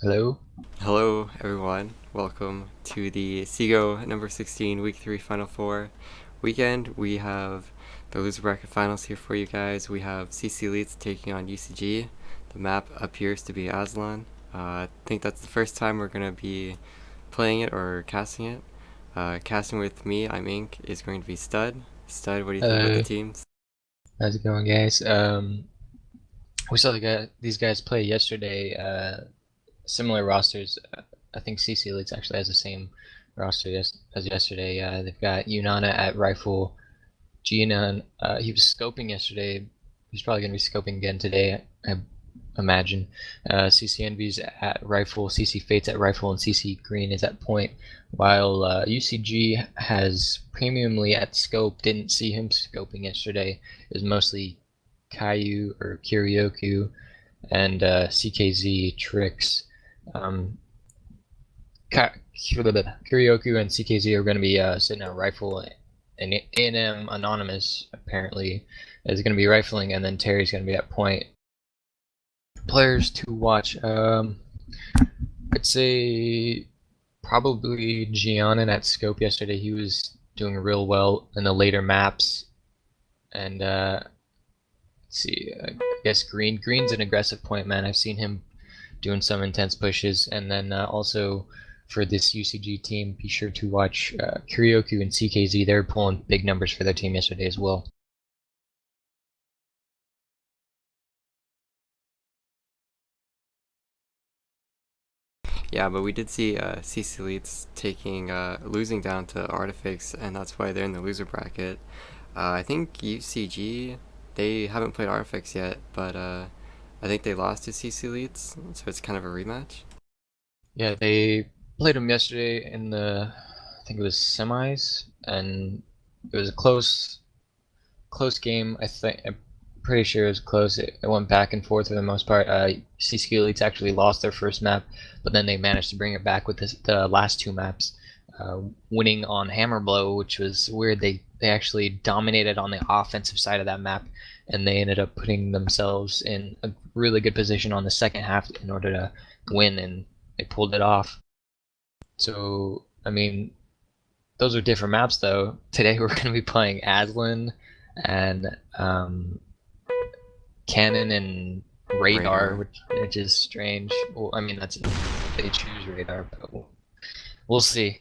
Hello. Hello, everyone. Welcome to the CGO number 16 Week 3 Final 4 weekend. We have the loser bracket finals here for you guys. We have CCeLitEs taking on UCG. The map appears to be Aslan. I think that's the first time we're going to be playing it or casting it. Casting with me, I'm Ink, is going to be Stud. Stud, what do you think about the Hello. teams? How's it going, guys? We saw these guys play yesterday. Similar rosters. I think CCeLitEs actually has the same roster as yesterday. They've got Unana at rifle. Ginan, he was scoping yesterday. He's probably going to be scoping again today, I imagine. CC Envy's at rifle, CC Fates at rifle, and CC Green is at point. While UCG has Premiumly at scope. Didn't see him scoping yesterday. It was mostly Caillou or Kiryoku and CKZ Tricks. Um, Kiryoku and CKZ are going to be sitting at rifle, and A&M Anonymous apparently is going to be rifling, and then Terry's going to be at point. Players to watch. I'd say probably Giannin at scope yesterday. He was doing real well in the later maps, and let's see. I guess Green's an aggressive point man. I've seen him doing some intense pushes, and then also for this UCG team, be sure to watch Kiryoku and CKZ. They're pulling big numbers for their team yesterday as well. Yeah, but we did see CCeLitEs losing down to Artifix, and that's why they're in the loser bracket. I think UCG, they haven't played Artifix yet, but I think they lost to CCeLitEs, so it's kind of a rematch. Yeah, they played them yesterday in I think it was semis, and it was a close game. I'm pretty sure it was close. It went back and forth for the most part. CCeLitEs actually lost their first map, but then they managed to bring it back with the last two maps, winning on Hammer Blow, which was weird. They actually dominated on the offensive side of that map, and they ended up putting themselves in a really good position on the second half in order to win, and they pulled it off. So, I mean, those are different maps though. Today we're going to be playing Aslan and Cannon and Radar, Radar. which is strange. Well, I mean, that's they choose Radar, but we'll see.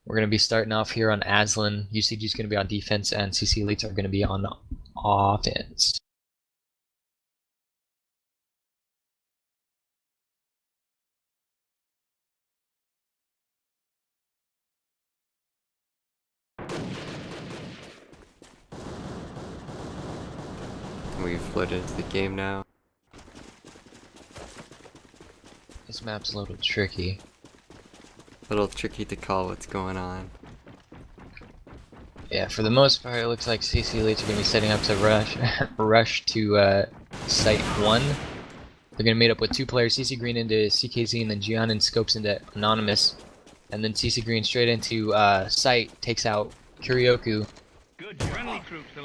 We're going to be starting off here on Aslan. UCG is going to be on defense, and CCeLitEs are going to be on offense. We've floated into the game now. This map's a little tricky. A little tricky to call what's going on. Yeah, for the most part, it looks like CCeLitEs are going to be setting up to rush to site 1. They're going to meet up with 2 players, CC Green into CKZ, and then Giannin scopes into Anonymous. And then CC Green straight into site, takes out Kuryoku.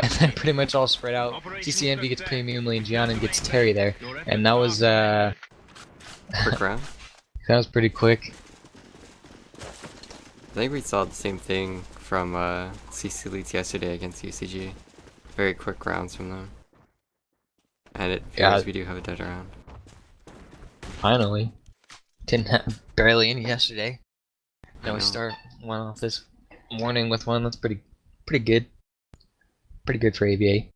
And then pretty much all spread out. CC Envy gets Premiumly, and Giannin gets Terry there. And that was Quick round. that was pretty quick. I think we saw the same thing from CCeLitEs yesterday against UCG. Very quick rounds from them. And it Yeah, appears we do have a dead round. finally. Didn't have barely any yesterday. I Now we know. start one off this morning with one. That's pretty good. Pretty good for AVA.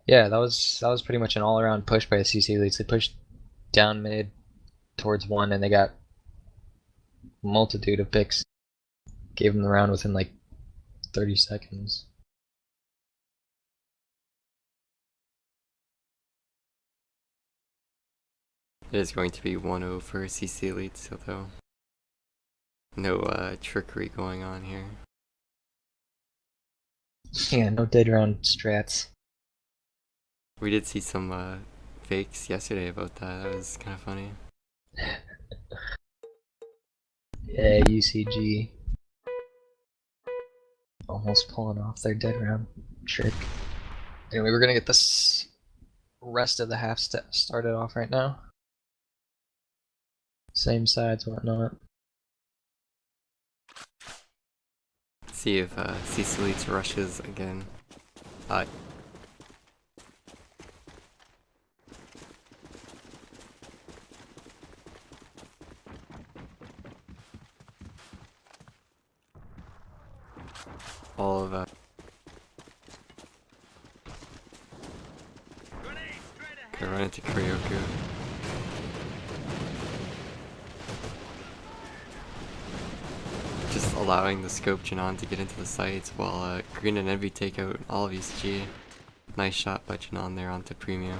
Yeah, that was pretty much an all-around push by the CCeLitEs. They pushed down mid towards 1, and they got multitude of picks. Gave them the round within like 30 seconds. It is going to be 1-0 for CCeLitEs, although no trickery going on here. Yeah, no dead round strats. We did see some fakes yesterday about that. That was kind of funny. Yeah, UCG almost pulling off their dead round trick. Anyway, we're gonna get this rest of the half started off right now. Same sides, whatnot. See if CCeLitEs rushes again. All of they run into Kuryoku. Just allowing the scope Janon to get into the sights while Green and Envy take out all of UCG. Nice shot by Janon there onto Premium.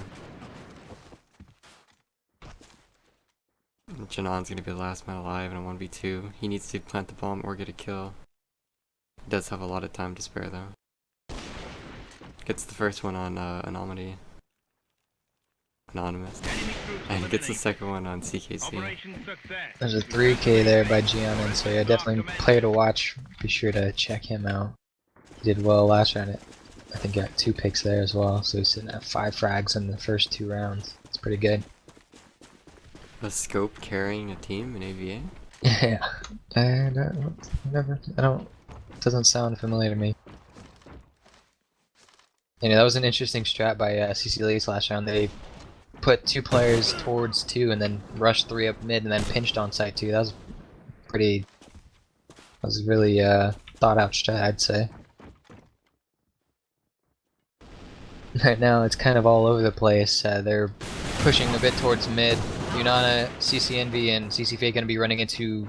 Janon's gonna be the last man alive in a 1v2. He needs to plant the bomb or get a kill. He does have a lot of time to spare though. Gets the first one on Anomaly. Anonymous. And gets the second one on CKC. There's a 3K there by Giannin, so yeah, definitely player to watch. Be sure to check him out. He did well last round. I think got 2 picks there as well, so he's sitting at 5 frags in the first 2 rounds. It's pretty good. A scope carrying a team in AVA? Yeah, doesn't sound familiar to me. And that was an interesting strat by CCeLitEs last round. They put 2 players towards 2 and then rushed 3 up mid and then pinched on site 2. That was really thought out strat, I'd say. Right now it's kind of all over the place. They're pushing a bit towards mid. Unana, CCNV, and CCFA going to be running into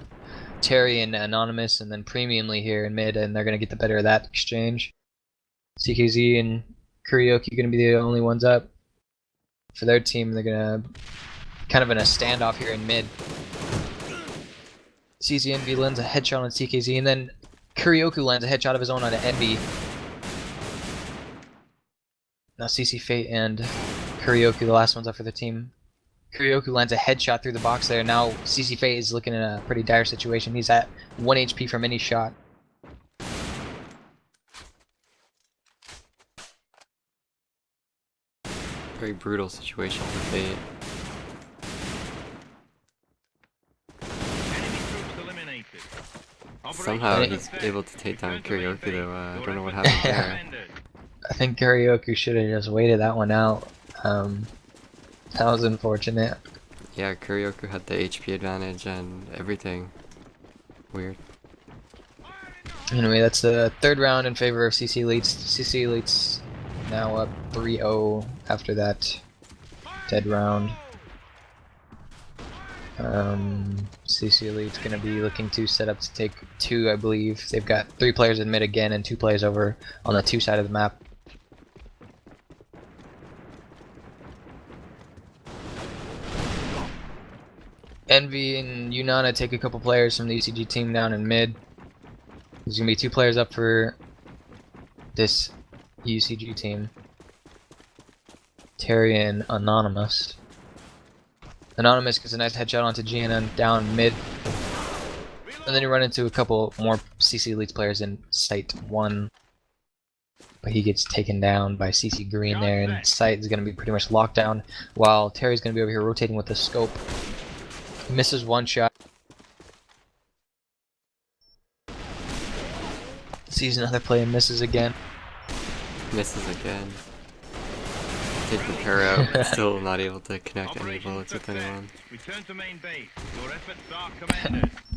Terry and Anonymous and then Premiumly here in mid, and they're going to get the better of that exchange. CKZ and Kuryoku going to be the only ones up for their team. They're going to kind of in a standoff here in mid. CCNV lands a headshot on CKZ, and then Kuryoku lands a headshot of his own on Envy. Now CC Fate and Kuryoku, the last ones up for the team. Kuryoku lands a headshot through the box there. Now CC Fate is looking in a pretty dire situation. He's at 1 HP from any shot. Very brutal situation for Fate. Somehow he's able to take down Kuryoku though. I don't know what happened there. I think Kuryoku should have just waited that one out. That was unfortunate. Yeah, Kuryoku had the HP advantage and everything. Weird. Anyway, that's the 3rd round in favor of CCeLitEs. CCeLitEs now up 3-0 after that dead round. CCeLitEs gonna be looking to set up to take 2, I believe. They've got 3 players in mid again and 2 players over on the 2 side of the map. Envy and Unana take a couple players from the UCG team down in mid. There's gonna be 2 players up for this UCG team. Terry and Anonymous. Anonymous gets a nice headshot onto GNN down mid. And then you run into a couple more CCeLitEs players in site 1. But he gets taken down by CC Green there, and site is going to be pretty much locked down, while Terry's going to be over here rotating with the scope. Misses 1 shot. Sees another play and misses again. Misses again. Take the pair out, still not able to connect any bullets with anyone.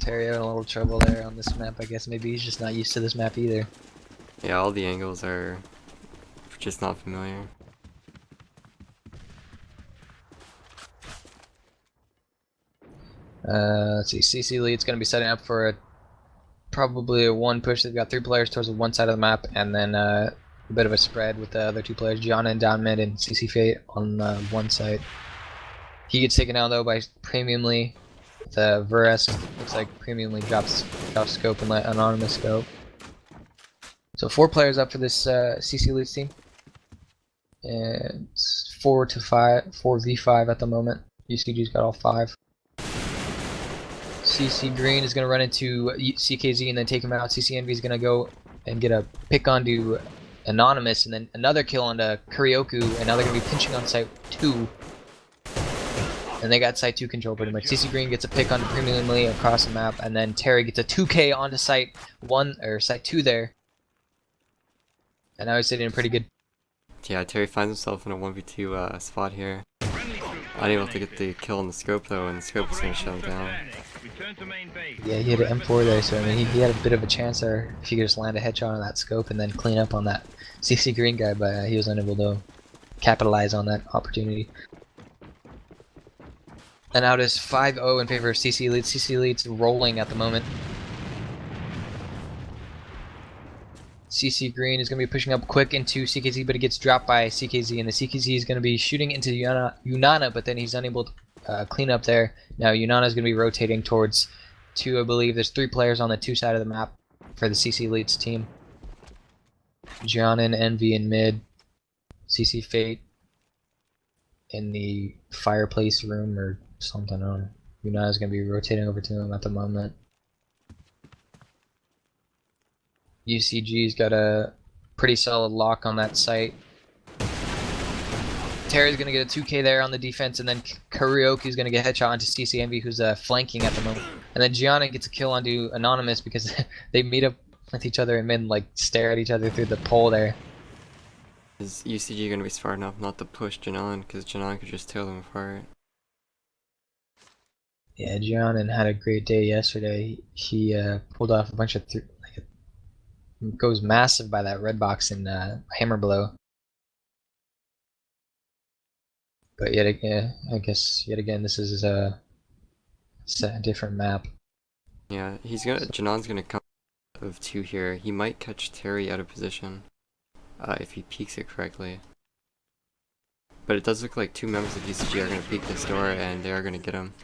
Terry having a little trouble there on this map. I guess maybe he's just not used to this map either. Yeah, all the angles are just not familiar. Let's see, CCeLitEs going to be setting up for probably a 1 push. They've got 3 players towards the 1 side of the map, and then a bit of a spread with the other 2 players, Gianna and down mid, and CC Fate on 1 side. He gets taken down though by Premiumly. The Verest looks like Premiumly drops scope and let Anonymous scope. So 4 players up for this CCeLitEs team. And it's 4v5 at the moment. UCG's got all 5. CC Green is going to run into CKZ and then take him out. CC Envy is going to go and get a pick onto Anonymous, and then another kill onto Kuryoku, and now they're going to be pinching on site 2. And they got site 2 control pretty much. CC Green gets a pick onto Premium Lee across the map, and then Terry gets a 2K onto site 1 or site 2 there. And now he's sitting in pretty good. Yeah, Terry finds himself in a 1v2 spot here. Unable to get the kill on the scope though, and the scope is going to shut him down. Yeah, he had an M4 there, so I mean he had a bit of a chance there if he could just land a headshot on that scope and then clean up on that CC Green guy, but he was unable to capitalize on that opportunity. And out is 5-0 in favor of CCeLitEs. CCeLitEs rolling at the moment. CC Green is going to be pushing up quick into CKZ, but he gets dropped by CKZ, and the CKZ is going to be shooting into Unana, but then he's unable to clean up there. Now Unana is going to be rotating towards 2, I believe. There's 3 players on the 2 side of the map for the CCeLitEs team. Jianin, Envy in mid, CC Fate in the fireplace room or something. I don't know. Unana is going to be rotating over to him at the moment. UCG's got a pretty solid lock on that site. Terry's gonna get a 2K there on the defense, and then Kuryoku's gonna get a headshot onto CCMV, who's flanking at the moment. And then Gianna gets a kill onto Anonymous because they meet up with each other and then like stare at each other through the pole there. Is UCG going to be smart enough not to push Janan, because Janan could just tear them apart? Yeah, Gianna had a great day yesterday. He pulled off a bunch of goes massive by that red box in Hammer Blow. But yet again, I guess yet again this is a different map. Yeah, Janan's gonna come out of 2 here. He might catch Terry out of position if he peeks it correctly. But it does look like 2 members of UCG are gonna peek this door, and they are gonna get him.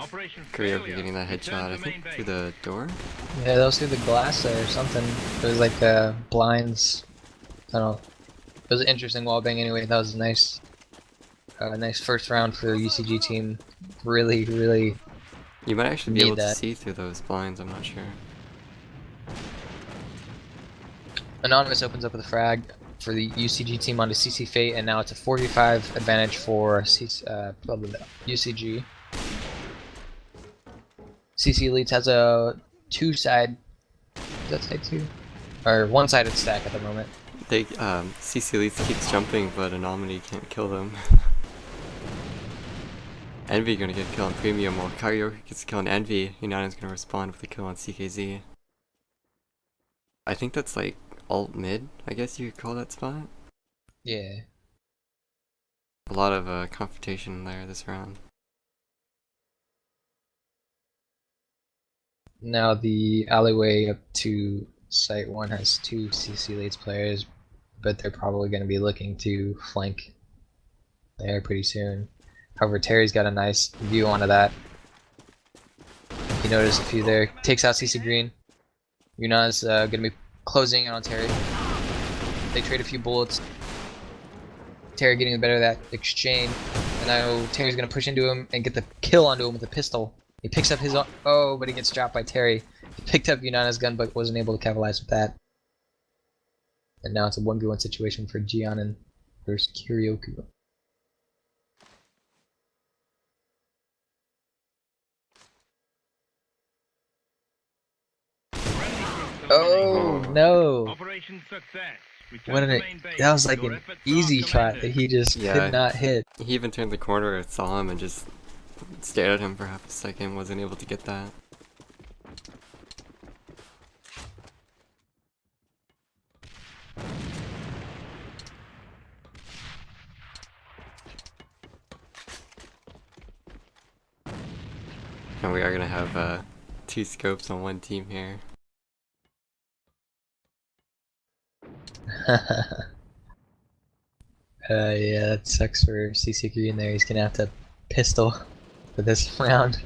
Kuryoku getting that headshot, I think, through the door? Yeah, that was through the glass there or something. It was like blinds. I don't know. It was an interesting wallbang anyway. That was nice. Nice first round for the UCG team. Really, really. You might actually be able to see through those blinds, I'm not sure. Anonymous opens up with a frag for the UCG team onto CC Fate, and now it's a 45 advantage for UCG. CCeLitEs has a 2-side. Is that side 2? Or 1-sided stack at the moment. They CCeLitEs keeps jumping, but Anomaly can't kill them. Envy gonna get a kill on Premium, while Kuryoku gets a kill on Envy. Unana's gonna respond with a kill on CKZ. I think that's like alt mid, I guess you could call that spot. Yeah. A lot of confrontation there this round. Now the alleyway up to site 1 has 2 CCeLitEs players, but they're probably going to be looking to flank there pretty soon. However, Terry's got a nice view onto that. He noticed a few there. Takes out CC Green. Yuna's going to be closing in on Terry. They trade a few bullets. Terry getting the better of that exchange. And now Terry's going to push into him and get the kill onto him with a pistol. He picks up his own. Oh, but he gets dropped by Terry. He picked up Yunana's gun but wasn't able to capitalize with that. And now it's a 1v1 situation for Jianin versus Kuryoku. Oh no! What that was like an easy shot that he just could not hit. He even turned the corner, saw him, and just stared at him for half a second. Wasn't able to get that. And we are gonna have 2 scopes on 1 team here. Yeah, that sucks for CC Green there. He's gonna have to pistol for this round.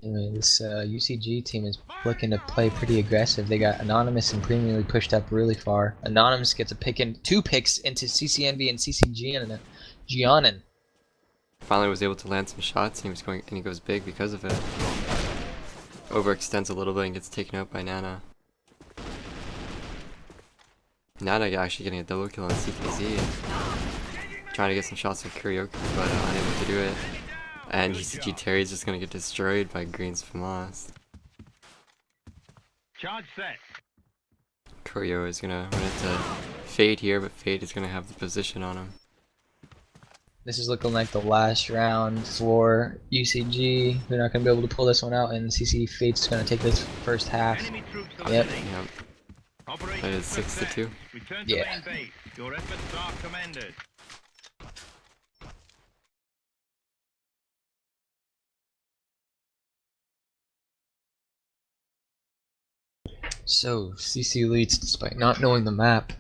Anyway, this UCG team is looking to play pretty aggressive. They got Anonymous and Premium League pushed up really far. Anonymous gets a pick in 2 picks into CCNV and CCGianin. Finally was able to land some shots, and he goes big because of it. overextends a little bit and gets taken out by Nana. Nana actually getting a double kill on CKZ. Trying to get some shots with Kuryoku, but unable to do it. And UCG Terry is just gonna get destroyed by Green's FAMAS. Charge set. Kuryo is gonna run into Fade here, but Fade is gonna have the position on him. This is looking like the last round for UCG. They're not going to be able to pull this one out, and CC Fate's going to take this first half. Yep. That is 6-2. Yeah. Your efforts are commended. So CCeLitEs, despite not knowing the map,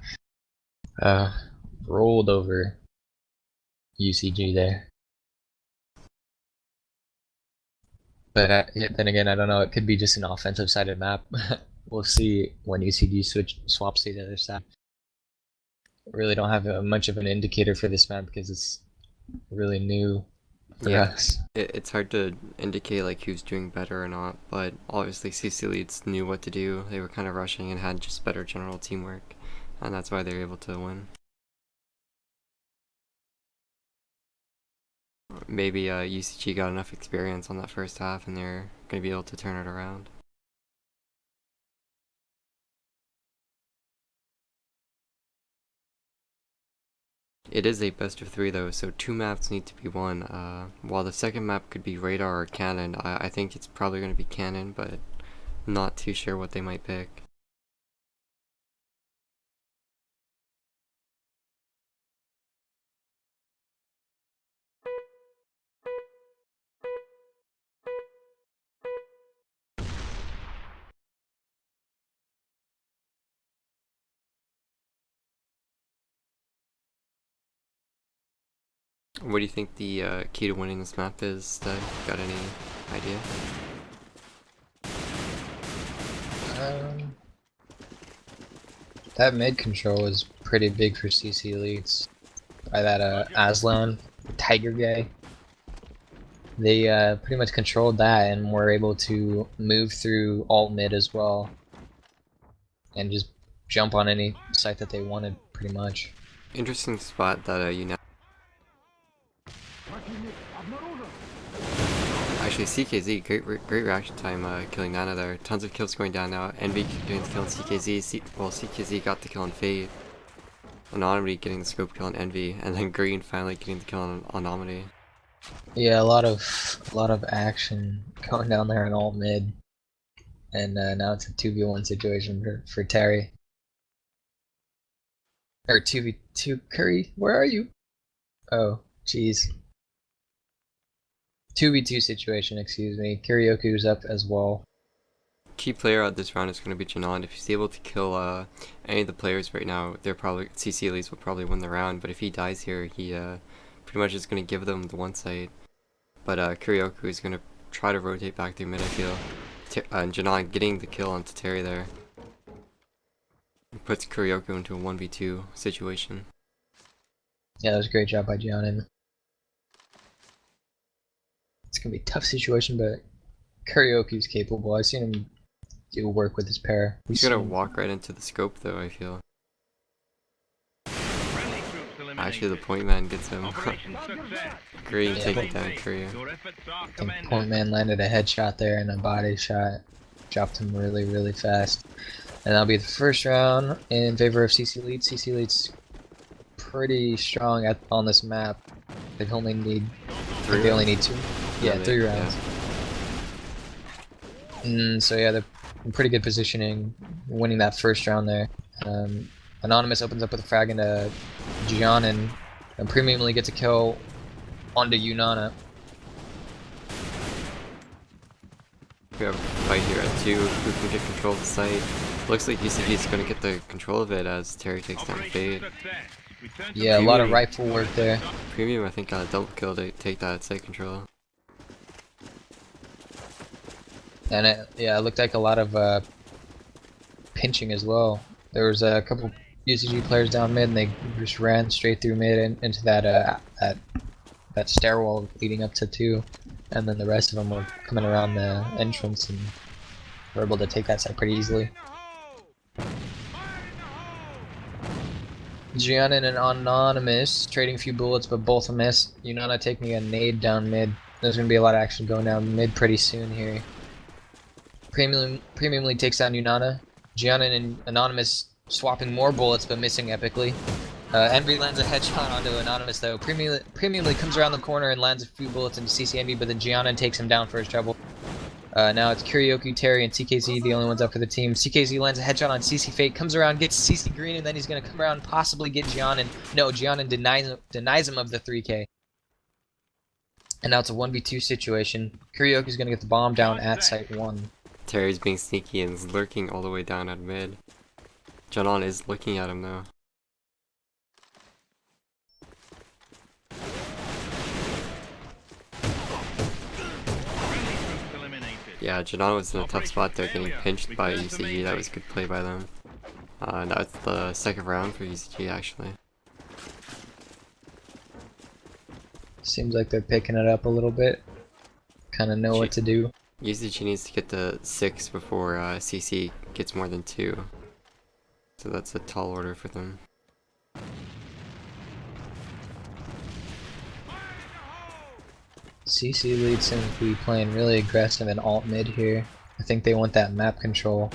rolled over UCG there. But then again, I don't know. It could be just an offensive-sided map. We'll see when UCG swaps to the other side. Really don't have much of an indicator for this map because it's really new for us. It's hard to indicate like who's doing better or not, but obviously CCeLitEs knew what to do. They were kind of rushing and had just better general teamwork, and that's why they were able to win. Maybe UCG got enough experience on that first half and they're going to be able to turn it around. It is a best of 3 though, so 2 maps need to be won. While the second map could be radar or cannon, I think it's probably going to be cannon, but not too sure what they might pick. What do you think the key to winning this map is? Got any idea? That mid control is pretty big for CCeLitEs. By that Aslan Tiger guy. They pretty much controlled that and were able to move through alt mid as well. And just jump on any site that they wanted, pretty much. Interesting spot that you know. Actually, CKZ, great reaction time killing Nana there. Tons of kills going down now. Envy getting the kill on CKZ. Well, CKZ got the kill on Fade. Anonymity getting the scope kill on Envy, and then Green finally getting the kill on Anonymity. Yeah, a lot of action going down there in alt mid, and now it's a 2v1 situation for Terry. Or 2v2 Curry, where are you? Oh, jeez. 2v2 situation, excuse me. Kuryoku's up as well. Key player at this round is going to be Janan. If he's able to kill any of the players right now, they're probably CCeLitEs will probably win the round. But if he dies here, he pretty much is going to give them the one site. But Kuryoku is going to try to rotate back through mid, I feel. And Janan getting the kill onto Terry there. Puts Kuryoku into a 1v2 situation. Yeah, that was a great job by Giannin. It's gonna be a tough situation, but Kuryoku's capable. I've seen him do work with his pair. He's gonna walk right into the scope though, I feel. Actually, the point man gets him. Green taking down Kuryo. I think point man landed a headshot there and a body shot. Dropped him really fast. And that'll be the first round in favor of CCeLitEs. CCeLitEs pretty strong on this map. They only need they only need 2. Yeah, 3 rounds. Yeah. So yeah, they're in pretty good positioning, winning that first round there. Anonymous opens up with a frag into Giannin and premiumly gets a kill onto Yunana. We have a fight here at 2. Who can get control of the site? Looks like UCG is going to get the control of it as Terry takes down Fade. Yeah, a lot of rifle work there. Premium, I think, got a double kill to take that site control. And it looked like a lot of pinching as well. There was a couple UCG players down mid, and they just ran straight through mid and into that that stairwell leading up to 2, and then the rest of them were coming around the entrance and We're able to take that side pretty easily. Giannin and Anonymous trading a few bullets, but both miss. Unana taking a nade down mid. There's going to be a lot of action going down mid pretty soon here. Premiumly takes down Unana. Giannin and Anonymous swapping more bullets, but missing epically. Envy lands a headshot onto Anonymous though. Premiumly comes around the corner and lands a few bullets into CC Envy, but then Giannin takes him down for his trouble. Now it's Kurioku, Terry, and CKZ, the only ones up for the team. CKZ lands a headshot on CC Fate, comes around, gets CC Green, and then he's going to come around and possibly get Giannin. No, Giannin denies him of the 3K. And now it's a 1v2 situation. Kurioku's going to get the bomb down at Site 1. Terry's being sneaky and is lurking all the way down at mid. Janon is looking at him though. Yeah, Janon was in a tough spot there, getting pinched by UCG. That was a good play by them. That's the second round for UCG actually. Seems like they're picking it up a little bit. Kind of know what to do. UCG needs to get to 6 before CC gets more than 2. So that's a tall order for them. CCeLitEs seem to be playing really aggressive in alt mid here. I think they want that map control.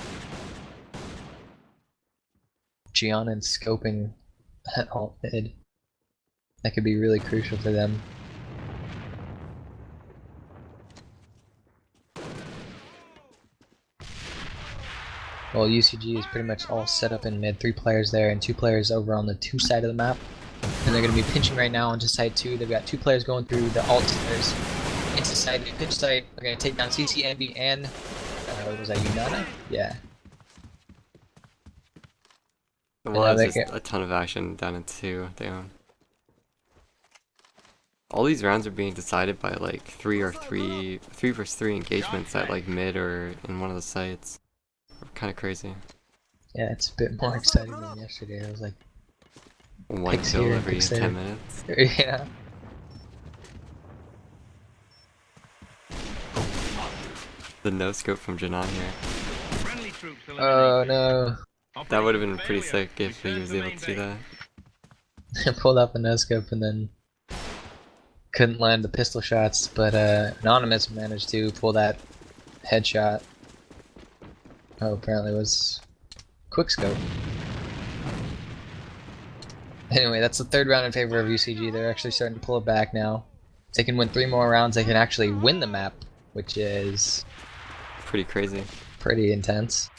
Giannin scoping at alt mid. That could be really crucial for them. Well, UCG is pretty much all set up in mid. 3 players there and 2 players over on the 2 side of the map. And they're going to be pinching right now onto side 2. They've got 2 players going through the alt stairs into side. They pinch site. They're going to take down CC, Envy, and was that Unana? Yeah. Well, there's just a ton of action down in 2. Damn. All these rounds are being decided by like 3 versus 3 engagements at like mid or in one of the sites. Kind of crazy. Yeah, it's a bit more exciting than yesterday. It was like 1 kill every 10 minutes. Yeah. The no scope from Janon here. Oh no. That would have been pretty sick if he was able to do that. I pulled up a no scope and then couldn't land the pistol shots, but Anonymous managed to pull that headshot. Oh, apparently it was quickscope. Anyway, that's the 3rd round in favor of UCG. They're actually starting to pull it back now. If they can win 3 more rounds, they can actually win the map, which is pretty crazy. Pretty intense.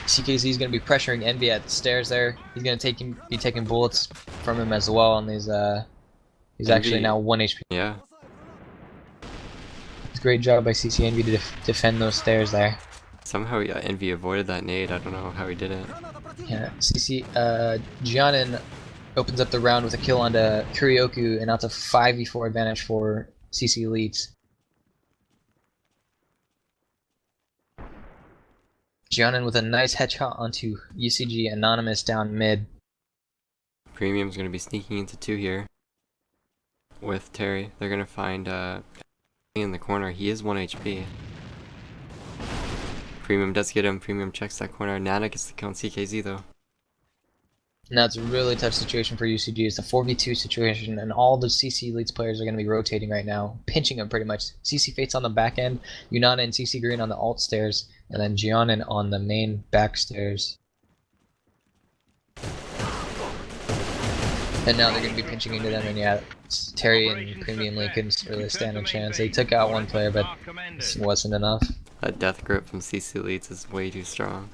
CKZ is going to be pressuring Envy at the stairs there. He's going to be taking bullets from him as well, and he's actually now 1 HP. Yeah. Great job by CC Envy to defend those stairs there. Somehow Envy avoided that nade. I don't know how he did it. Yeah, Giannin opens up the round with a kill onto Kurioku, and now it's a 5v4 advantage for CCeLitEs. Giannin with a nice headshot onto UCG Anonymous down mid. Premium's going to be sneaking into 2 here with Terry. They're going to find in the corner. He is 1 HP. Premium does get him. Premium checks that corner. Nana gets the kill on CKZ though. Now it's a really tough situation for UCG. It's a 4v2 situation, and all the CCeLitEs players are going to be rotating right now, pinching them pretty much. CC Fate's on the back end, Unana and CC Green on the alt stairs, and then Giannin on the main back stairs. And now they're going to be pinching into them, and yeah, Terry and Premium Lee couldn't really stand a chance. They took out 1 player, but it wasn't enough. That death grip from CCeLitEs is way too strong.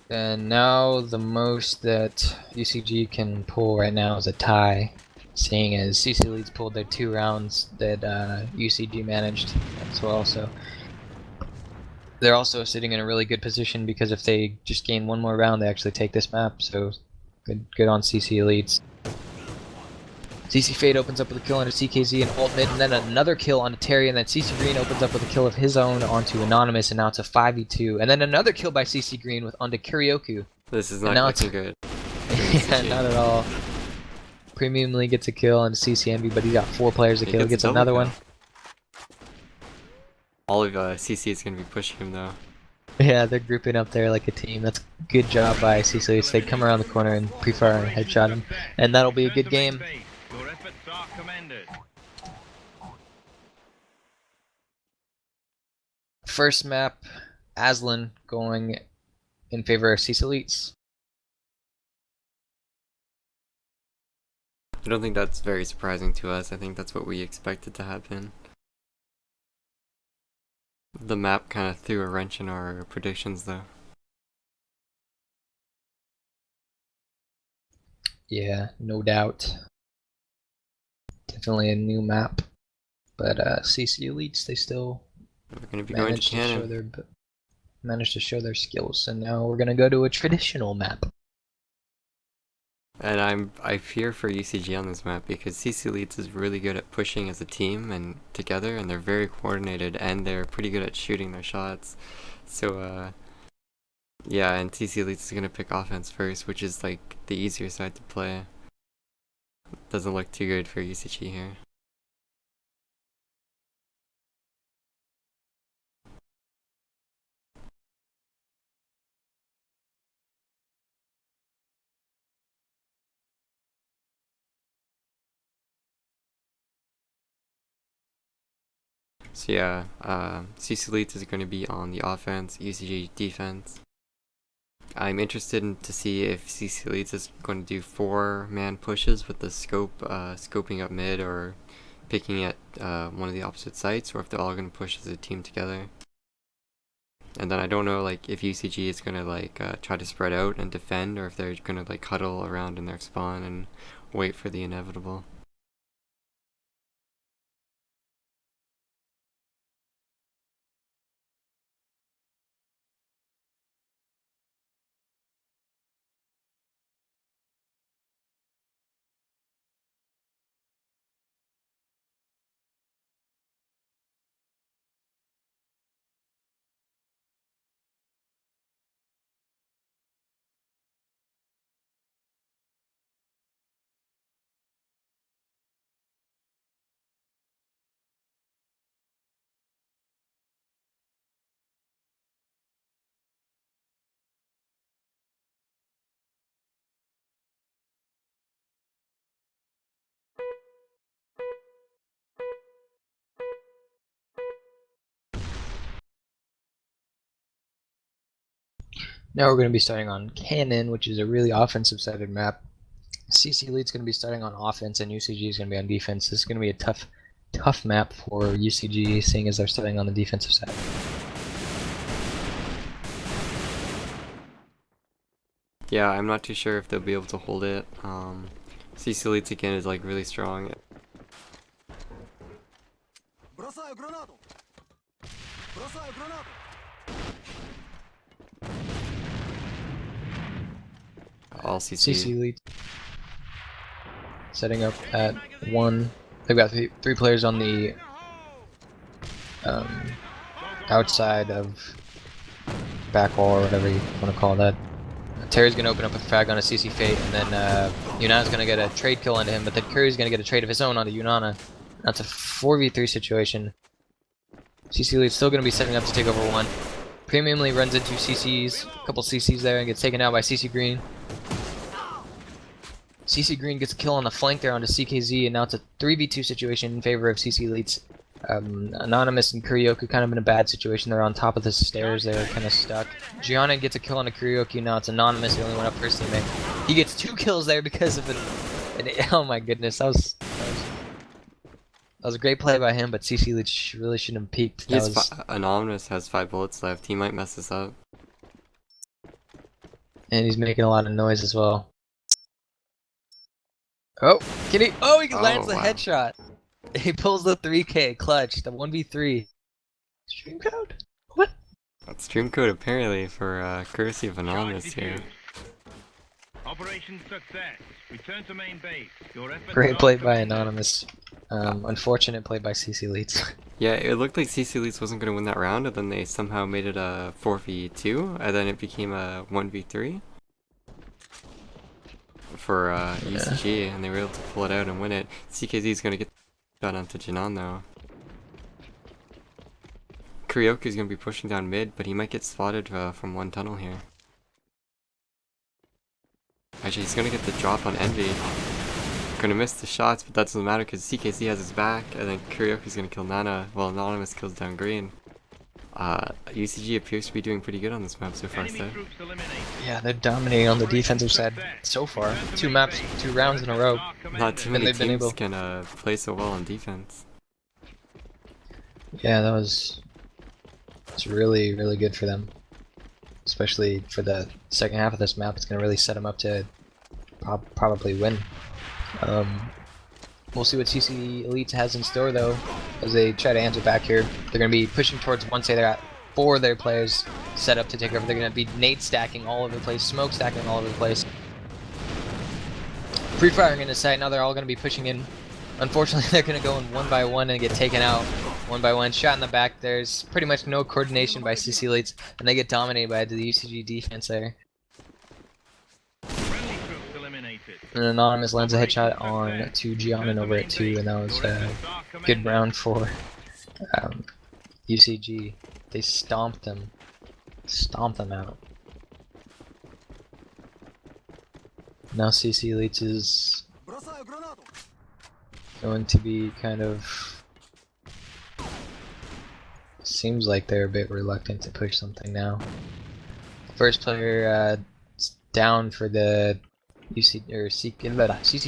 And now the most that UCG can pull right now is a tie, seeing as CCeLitEs pulled their 2 rounds that UCG managed as well. So they're also sitting in a really good position, because if they just gain 1 more round, they actually take this map. So good on CCeLitEs. CC Fate opens up with a kill onto CKZ and alt mid, and then another kill onto Terry, and then CC Green opens up with a kill of his own onto Anonymous, and now it's a 5v2. And then another kill by CC Green onto Kurioku. This is not looking good. Yeah, not at all. Premium Lee gets a kill onto CC Envy, but he got 4 players to kill. Gets another one. All of CC is going to be pushing him though. Yeah, they're grouping up there like a team. That's a good job by CCeLitEs. They come around the corner and pre-fire and headshot him, and that'll be a good game. Your efforts are commended. First map, Aslan going in favor of CCeLitEs. I don't think that's very surprising to us. I think that's what we expected to happen. The map kind of threw a wrench in our predictions though. Yeah, no doubt. Definitely a new map. But CCeLitEs, they still We're going to be going to Cannon. managed to show their skills, and now we're gonna go to a traditional map. And I fear for UCG on this map because CCeLitEs is really good at pushing as a team and together, and they're very coordinated, and they're pretty good at shooting their shots. So yeah, and CCeLitEs is gonna pick offense first, which is like the easier side to play. Doesn't look too good for UCG here. So yeah, CCeLitEs is going to be on the offense, UCG defense. I'm interested to see if CCeLitEs is going to do 4-man pushes with the scoping up mid or picking at one of the opposite sites, or if they're all going to push as a team together. And then I don't know like if UCG is going to like try to spread out and defend, or if they're going to like huddle around in their spawn and wait for the inevitable. Now we're going to be starting on Cannon, which is a really offensive-sided map. CCeLitEs going to be starting on offense, and UCG is going to be on defense. This is going to be a tough map for UCG, seeing as they're starting on the defensive side. Yeah, I'm not too sure if they'll be able to hold it. CCeLitEs again is like really strong. All CC. CCeLitEs setting up at 1. They've got three players on the outside of back wall, or whatever you want to call that. Terry's going to open up a frag on a CC Fate, and then Yunana's going to get a trade kill onto him, but then Curry's going to get a trade of his own onto Yunana. That's a 4v3 situation. CCeLitEs still going to be setting up to take over 1. Premiumly runs into CCs, a couple CCs there, and gets taken out by CC Green. CC Green gets a kill on the flank there onto CKZ, and now it's a 3v2 situation in favor of CCeLitEs. Anonymous and Kuryoku kind of in a bad situation. They're on top of the stairs. They're kind of stuck. Gianna gets a kill on a Kuryoku. Now it's Anonymous. He only went up first teammate. He gets 2 kills there because of it. Oh my goodness, that was a great play by him, but CCeLitEs really shouldn't have peeked. Anonymous has 5 bullets left. He might mess this up. And he's making a lot of noise as well. Oh, can he? Oh, he lands the headshot. He pulls the 3K clutch, the 1v3. Stream code? What? That's stream code apparently for courtesy of Anonymous here. Operation success. Return to main base. Your efforts Great play are by commended. Anonymous. Unfortunate play by CCeLitEs. Yeah, it looked like CCeLitEs wasn't going to win that round, and then they somehow made it a 4v2, and then it became a 1v3 for UCG, and they were able to pull it out and win it. CKZ is going to get shot onto Jinan though. Kuryoku's gonna be pushing down mid, but he might get spotted from one tunnel here. Actually, he's gonna get the drop on Envy. Gonna miss the shots, but that doesn't matter because CKZ has his back, and then Kuryoku's gonna kill Nana while Anonymous kills down green. UCG appears to be doing pretty good on this map so far, though. Yeah, they're dominating on the defensive side so far. 2 maps, 2 rounds in a row. Not too many they've been teams able- can play so well on defense. Yeah, that was it's really, really good for them. Especially for the second half of this map, it's going to really set them up to probably win. We'll see what CCeLitEs has in store though, as they try to answer back here. They're going to be pushing towards one side. They got 4 of their players set up to take over. They're going to be nade stacking all over the place, smoke stacking all over the place. Pre-firing into sight, now they're all going to be pushing in. Unfortunately, they're going to go in one by one and get taken out. One by one, shot in the back. There's pretty much no coordination by CCeLitEs, and they get dominated by the UCG defense there. And Anonymous lands a headshot on to Giannin over at 2, and that was a good round for UCG. They stomped them out. Now CCeLitEs is going to be kind of... Seems like they're a bit reluctant to push something now. First player down for the CC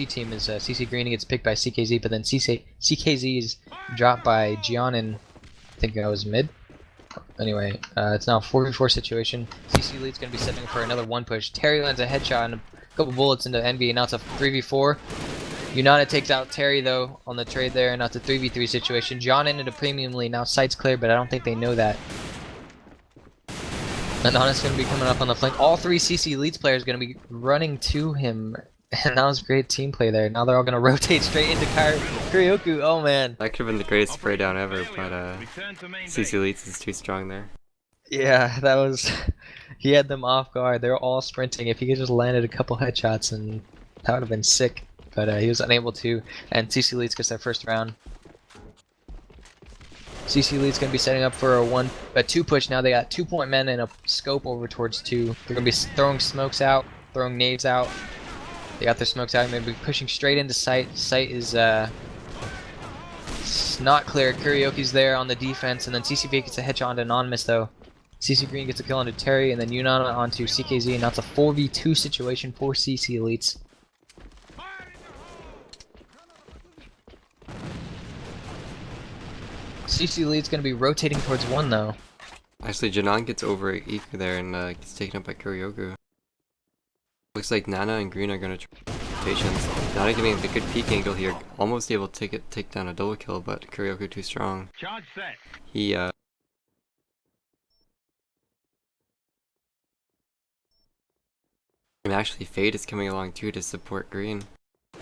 team is CC Green. He gets picked by CKZ, but then CKZ is dropped by Giannin. I think that was mid. Anyway, it's now a 4v4 situation. CCeLitEs going to be setting for another 1 push. Terry lands a headshot and a couple bullets into Envy, and now it's a 3v4. United takes out Terry though on the trade there, and now it's a 3v3 situation. John into the premium lead, now sight's clear, but I don't think they know that. Anonymous going to be coming up on the flank. All 3 CCeLitEs players going to be running to him, and that was great team play there. Now they're all going to rotate straight into Kuryoku. Oh man. That could have been the greatest spray down ever, but CCeLitEs is too strong there. Yeah, that was... He had them off guard. They were all sprinting. If he could just landed a couple headshots, and that would have been sick. But he was unable to, and CCeLitEs gets their first round. CCeLitEs going to be setting up for a 2 push now. They got 2-point men and a scope over towards 2. They're going to be throwing smokes out, throwing nades out. They got their smokes out, and they're going to be pushing straight into sight. Sight is not clear. Kuryoku's there on the defense, and then CCV gets a headshot onto Anonymous though. CC Green gets a kill onto Terry, and then Yunana onto CKZ, and that's a 4v2 situation for CCeLitEs. CCeLitEs going to be rotating towards 1 though. Actually, Janan gets over Eco there and gets taken up by Kuryoku. Looks like Nana and Green are going to try rotations. Nana getting a good peek angle here, almost able to take down a double kill, but Kuryoku too strong. Charge set. He and actually Fade is coming along too to support Green.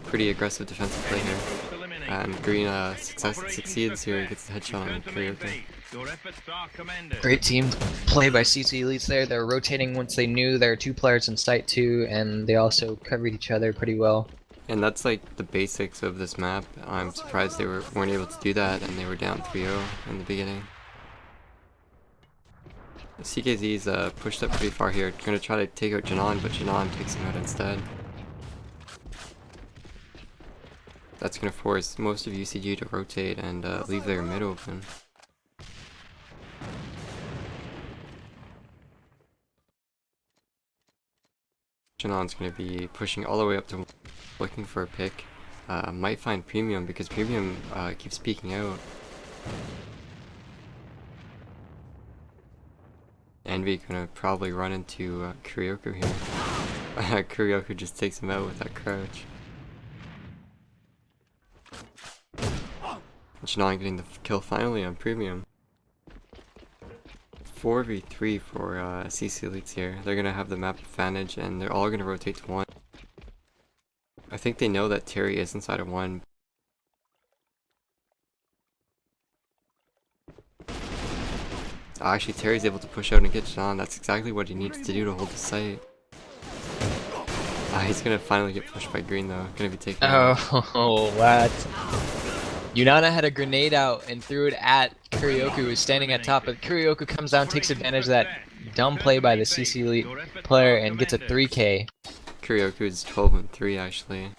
Pretty aggressive defensive play here. And Green succeeds here, he gets the headshot on Kuryoku. Great team play by CCeLitEs there. They're rotating once they knew there were 2 players in sight too, and they also covered each other pretty well. And that's like the basics of this map. I'm surprised they weren't able to do that, and they were down 3-0 in the beginning. CKZ's pushed up pretty far here, gonna try to take out Janan, but Janan takes him out instead. That's gonna force most of UCG to rotate and leave their mid open. Janan's gonna be pushing all the way up to looking for a pick. Might find Premium because Premium keeps peeking out. Envy gonna probably run into Kuryoku here. Kuryoku just takes him out with that crouch. Janan getting the kill finally on Premium. 4v3 for CCeLitEs here. They're gonna have the map advantage and they're all gonna rotate to 1. I think they know that Terry is inside of 1. Actually, Terry's able to push out and get Janan. That's exactly what he needs to do to hold the site. He's gonna finally get pushed by Green though. Gonna be taken out. Oh, what? Unana had a grenade out and threw it at Kuryoku, who was standing at top, but Kuryoku comes down, takes advantage of that dumb play by the CCelite player, and gets a 3K. Kuryoku is 12-3 actually.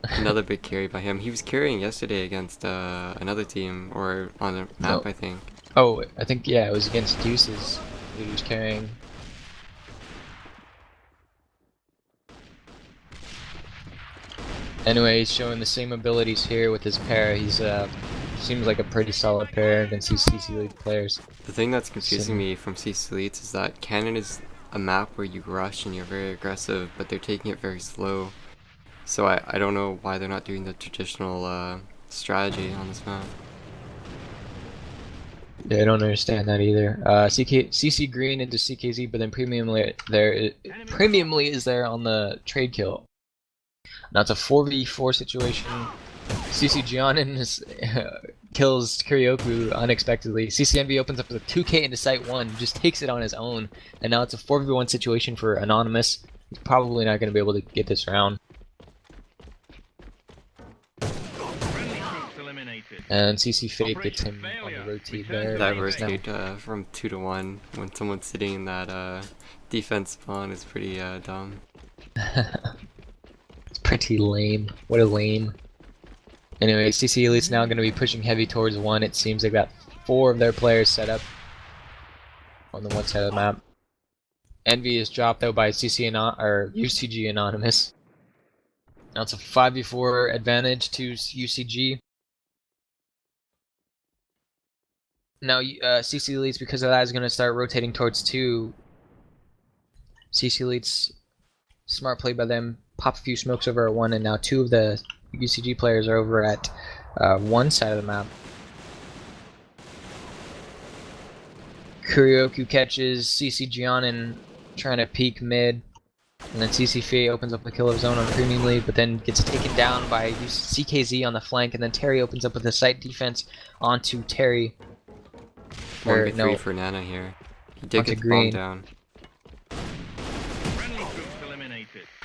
Another big carry by him. He was carrying yesterday against another team, or on a map, I think. Oh, I think, yeah, it was against Deuces. He was carrying. Anyway, he's showing the same abilities here with his pair. He's seems like a pretty solid pair against these CCelite players. The thing that's confusing me from CCeLitEs is that Cannon is a map where you rush and you're very aggressive, but they're taking it very slow. So I don't know why they're not doing the traditional strategy on this map. Yeah, I don't understand that either. CC Green into CKZ, but then Premiumly is there on the trade kill. Now it's a 4v4 situation. CC Giannin kills Kuryoku unexpectedly. CC Envy opens up with a 2K into Site 1, just takes it on his own, and now it's a 4v1 situation for Anonymous. He's probably not going to be able to get this round. And CC Fake gets him on the rotate there. That rotate from 2 to 1 when someone's sitting in that defense spawn is pretty dumb. It's pretty lame. What a lame. Anyway, CCeLitEs now going to be pushing heavy towards 1. It seems they've got 4 of their players set up on the one side of the map. Envy is dropped though by UCG Anonymous. Now it's a 5v4 advantage to UCG. Now CCeLitEs, because of that, is going to start rotating towards 2. CCeLitEs, smart play by them, pop a few smokes over at 1, and now 2 of the UCG players are over at 1 side of the map. Kuryoku catches CC Giannin trying to peek mid, and then CC Faye opens up the kill of his own on Premium League, but then gets taken down by CKZ on the flank, and then Terry opens up with a site defense onto Terry. 1v3 for Nana here. He did get the bomb down.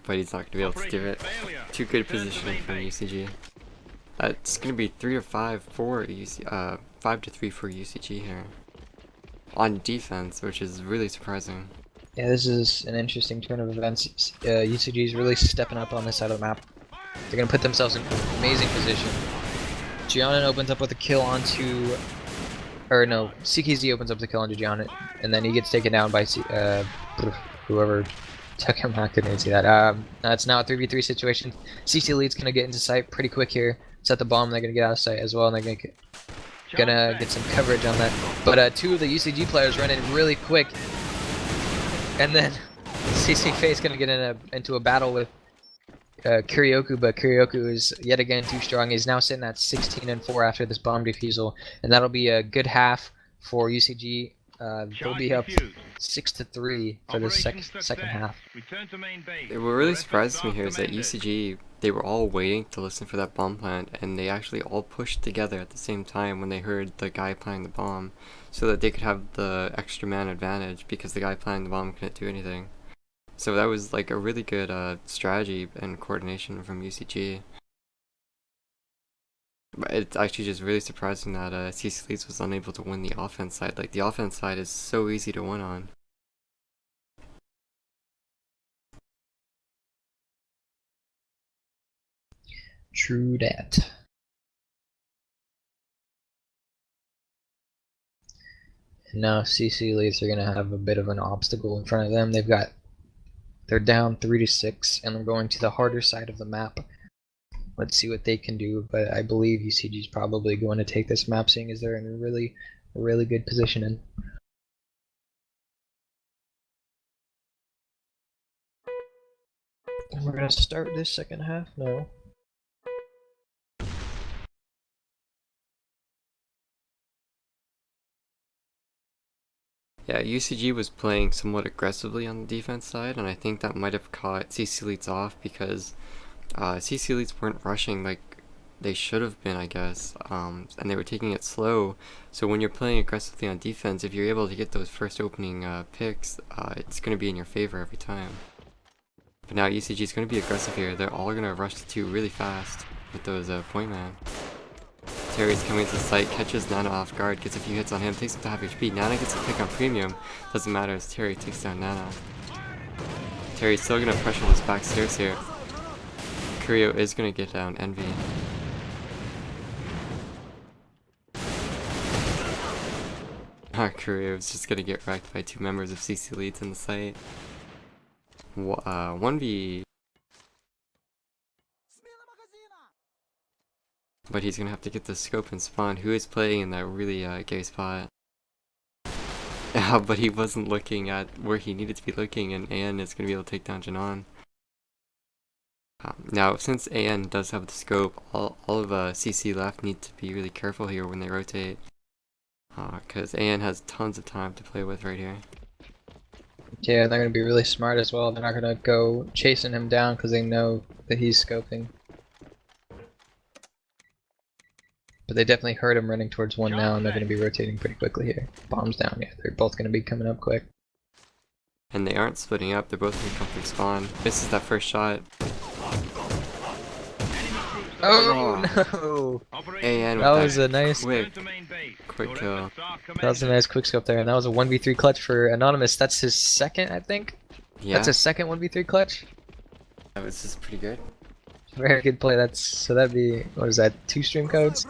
But he's not going to be able to do it. Too good positioning from UCG. It's going to be 3 or 5 for 5 to 3 for UCG here. On defense, which is really surprising. Yeah, this is an interesting turn of events. UCG is really stepping up on this side of the map. They're going to put themselves in an amazing position. Giannin opens up with a kill onto... Or no, CKZ opens up the kill onto Giannin, and then he gets taken down by whoever took him out. Couldn't even see that. It's now a 3v3 situation. CCeLitEs going to get into sight pretty quick here. Set the bomb, they're going to get out of sight as well, and they're gonna get some coverage on that. But 2 of the UCG players run in really quick, and then CC Faye's gonna get into a battle with Kuryoku, but Kuryoku is yet again too strong. He's now sitting at 16 and 4 after this bomb defusal, and that'll be a good half for UCG. They'll be up 6 to 3 for the second half. What really surprises me here is that UCG, they were all waiting to listen for that bomb plant, and they actually all pushed together at the same time when they heard the guy planting the bomb, so that they could have the extra man advantage, because the guy planting the bomb couldn't do anything. So that was like a really good strategy and coordination from UCG. But it's actually just really surprising that CCeLitEs was unable to win the offense side. Like, the offense side is so easy to win on. True that. Now CCeLitEs are gonna have a bit of an obstacle in front of them. They're down 3 to 6, and they're going to the harder side of the map. Let's see what they can do, but I believe UCG is probably going to take this map, seeing as they're in a really good position. And we're gonna start this second half now. Yeah, UCG was playing somewhat aggressively on the defense side, and I think that might have caught CCeLitEs off, because CCeLitEs weren't rushing like they should have been, I guess, and they were taking it slow. So when you're playing aggressively on defense, if you're able to get those first opening picks, it's going to be in your favor every time. But now UCG is going to be aggressive here. They're all going to rush to 2 really fast with those point man. Terry's coming to the site, catches Nana off guard, gets a few hits on him, takes him to half HP. Nana gets a pick on Premium. Doesn't matter as Terry takes down Nana. Terry's still gonna pressure those back stairs here. Curio is gonna get down Envy. Curio is just gonna get wrecked by 2 members of CCeLitEs in the site. 1v. But he's gonna have to get the scope and spawn. Who is playing in that really gay spot? But he wasn't looking at where he needed to be looking, and AN is gonna be able to take down Janon. Now, since AN does have the scope, all of CC left need to be really careful here when they rotate. Because AN has tons of time to play with right here. Yeah, they're gonna be really smart as well. They're not gonna go chasing him down because they know that he's scoping. But they definitely heard him running towards one now, and they're gonna be rotating pretty quickly here. Bombs down, yeah. They're both gonna be coming up quick. And they aren't splitting up, they're both gonna come through spawn. This is that first shot. Oh no! AN with That was a nice quick kill. That was a nice quick scope there, and that was a 1v3 clutch for Anonymous. That's his second, I think? Yeah. That's his second 1v3 clutch? That was just pretty good. Very good play. So that'd be, what is that, 2 stream codes?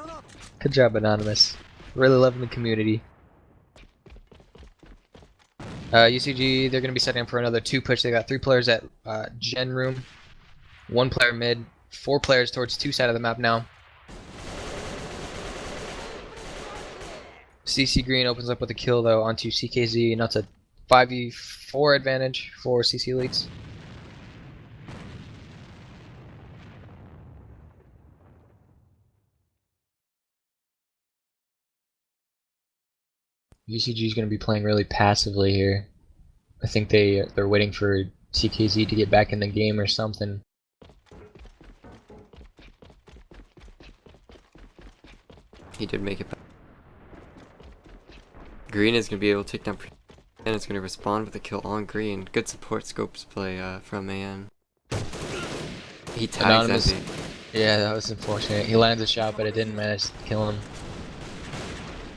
Good job, Anonymous. Really loving the community. UCG, they're gonna be setting up for another 2 push. They got 3 players at Gen room, 1 player mid, 4 players towards 2 side of the map now. CC Green opens up with a kill though onto CKZ, and that's a 5v4 advantage for CCeLitEs. UCG is going to be playing really passively here. I think they're waiting for CKZ to get back in the game or something. He did make it back. Green is going to be able to take down and it's going to respond with a kill on Green. Good support scopes play from AN. He tags Anonymous. Envy. Yeah, that was unfortunate. He lands a shot, but it didn't manage to kill him.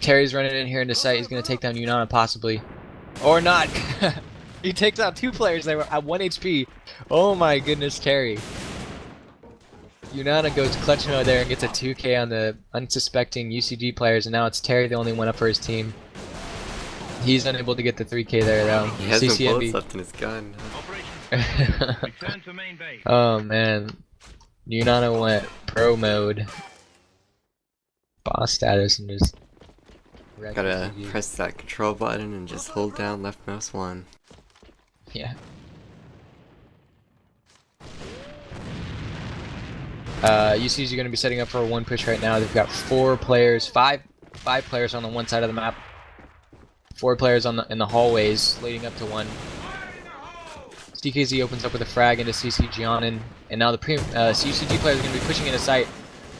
Terry's running in here into sight. He's going to take down Unana possibly. Or not. He takes out 2 players that were at 1 HP. Oh my goodness, Terry. Unana goes clutch mode there and gets a 2k on the unsuspecting UCG players, and now it's Terry, the only one up for his team. He's unable to get the 3k there though. He has no bullets left in his gun. Oh man. Unana went pro mode. Boss status and just gotta press that control button and just hold down left mouse 1. Yeah. UCs are going to be setting up for a 1 push right now. They've got 4 players, 5 players on the one side of the map, 4 players on in the hallways leading up to 1. CKZ opens up with a frag into CC Giannin, and now the UCG player is going to be pushing into sight.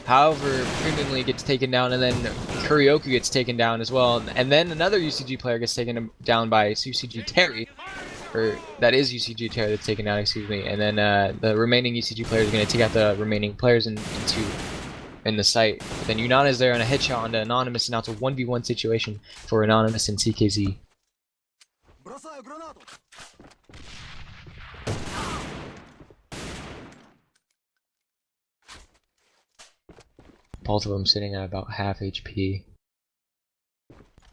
However, Premiumly gets taken down, and then Kurioku gets taken down as well, and then another UCG player gets taken down by UCG Terry. Or that is UCG Terry that's taken down, excuse me. And then the remaining UCG players are going to take out the remaining players in the site. But then Unana is there on a headshot onto Anonymous, and now it's a 1v1 situation for Anonymous and CKZ. Both of them sitting at about half HP.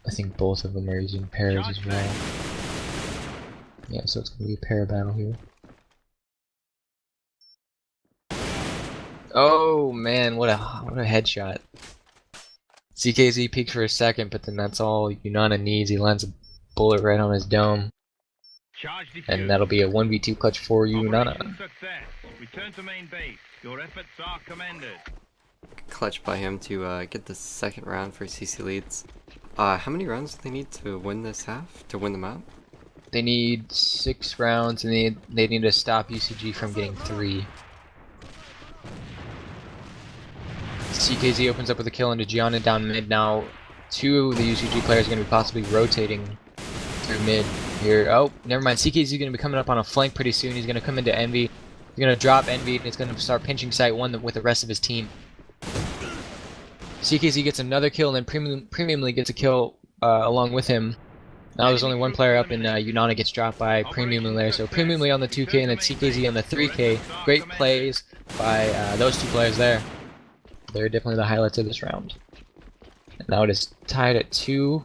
I think both of them are using pairs as well. Yeah, so it's gonna be a pair battle here. Oh man, what a headshot. CKZ peeked for a second, but then that's all Unana needs. He lands a bullet right on his dome. And that'll be a 1v2 clutch for Unana. Return to main base. Your efforts are commended. Clutch by him to get the second round for CCeLitEs. How many rounds do they need to win this half? To win the map? They need 6 rounds, and they need to stop UCG from getting 3. CKZ opens up with a kill into Gianna down mid. Now 2 of the UCG players are going to be possibly rotating through mid here. Oh, never mind. CKZ is going to be coming up on a flank pretty soon. He's going to come into Envy. He's going to drop Envy, and he's going to start pinching site 1 with the rest of his team. CKZ gets another kill, and then Premiumly gets a kill along with him. Now there's only one player up, and Unana gets dropped by Premiumly there. So Premiumly on the 2K and then CKZ on the 3K. Great plays by those two players there. They're definitely the highlights of this round. And now it is tied at 2,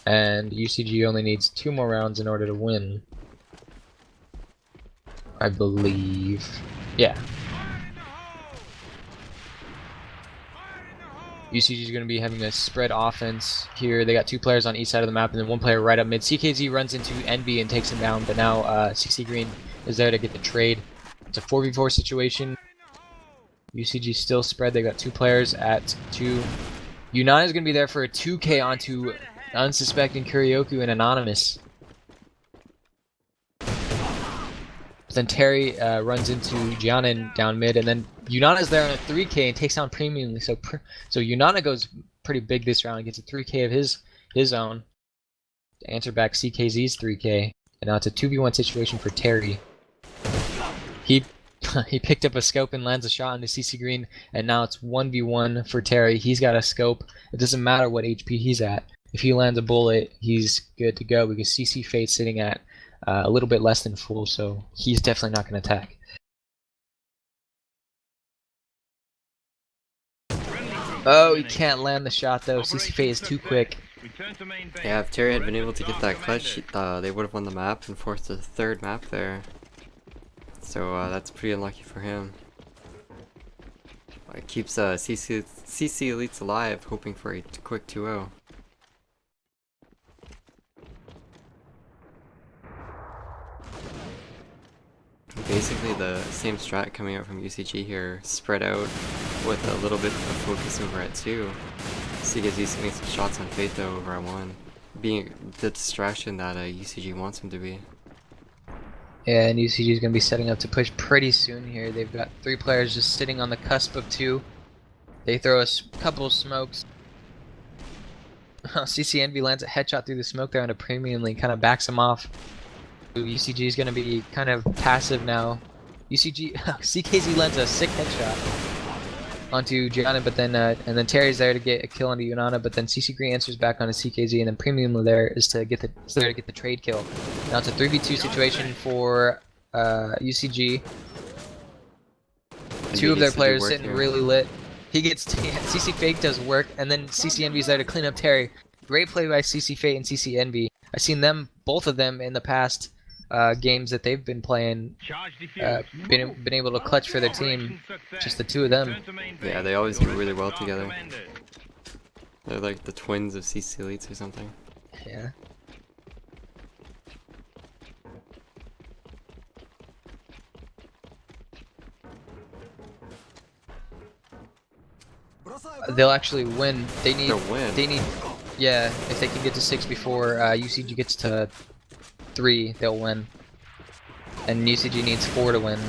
and UCG only needs 2 more rounds in order to win. I believe. Yeah. UCG is going to be having a spread offense here. They got 2 players on each side of the map and then 1 player right up mid. CKZ runs into NB and takes him down, but now CC Green is there to get the trade. It's a 4v4 situation. UCG still spread. They got 2 players at 2. Unana is going to be there for a 2K onto Unsuspecting Kuryoku and Anonymous. Then Terry runs into Jianan down mid, and then Unana's there on a 3K and takes down Premiumly. So Unana goes pretty big this round, gets a 3K of his own to answer back CKZ's 3K. And now it's a 2v1 situation for Terry. He picked up a scope and lands a shot into CC Green, and now it's 1v1 for Terry. He's got a scope. It doesn't matter what HP he's at. If he lands a bullet, he's good to go because CC Fate's sitting at a little bit less than full, so he's definitely not going to attack. Oh, he can't land the shot though. CC Fate is too quick. Yeah, if Terry had been able to get that clutch, they would have won the map and forced a 3rd map there. So that's pretty unlucky for him. It keeps CCeLitEs alive, hoping for a quick 2-0. Basically the same strat coming out from UCG here, spread out with a little bit of focus over at 2. CGO's getting some shots on Fate though over at 1, being the distraction that UCG wants him to be. Yeah, and UCG is going to be setting up to push pretty soon here. They've got 3 players just sitting on the cusp of 2. They throw a couple of smokes. CC Envy lands a headshot through the smoke there on a Premiumly, kind of backs him off. UCG is going to be kind of passive now. CKZ lands a sick headshot onto Gianna, but then and then Terry's there to get a kill onto Unana, but then CC Green answers back onto CKZ, and then Premium there is to get the trade kill. Now it's a 3v2 situation for UCG. 2 of their players sitting really lit. He gets CC Fake does work, and then CC Envy's there to clean up Terry. Great play by CC Fate and CC Envy. I've seen them, both of them, in the past games that they've been playing, been able to clutch for their team. Just the 2 of them. Yeah, they always do really well together. They're like the twins of CCeLitEs or something. Yeah. They'll actually win. They need. Yeah, if they can get to 6 before UCG gets to 3, they'll win. And UCG needs 4 to win.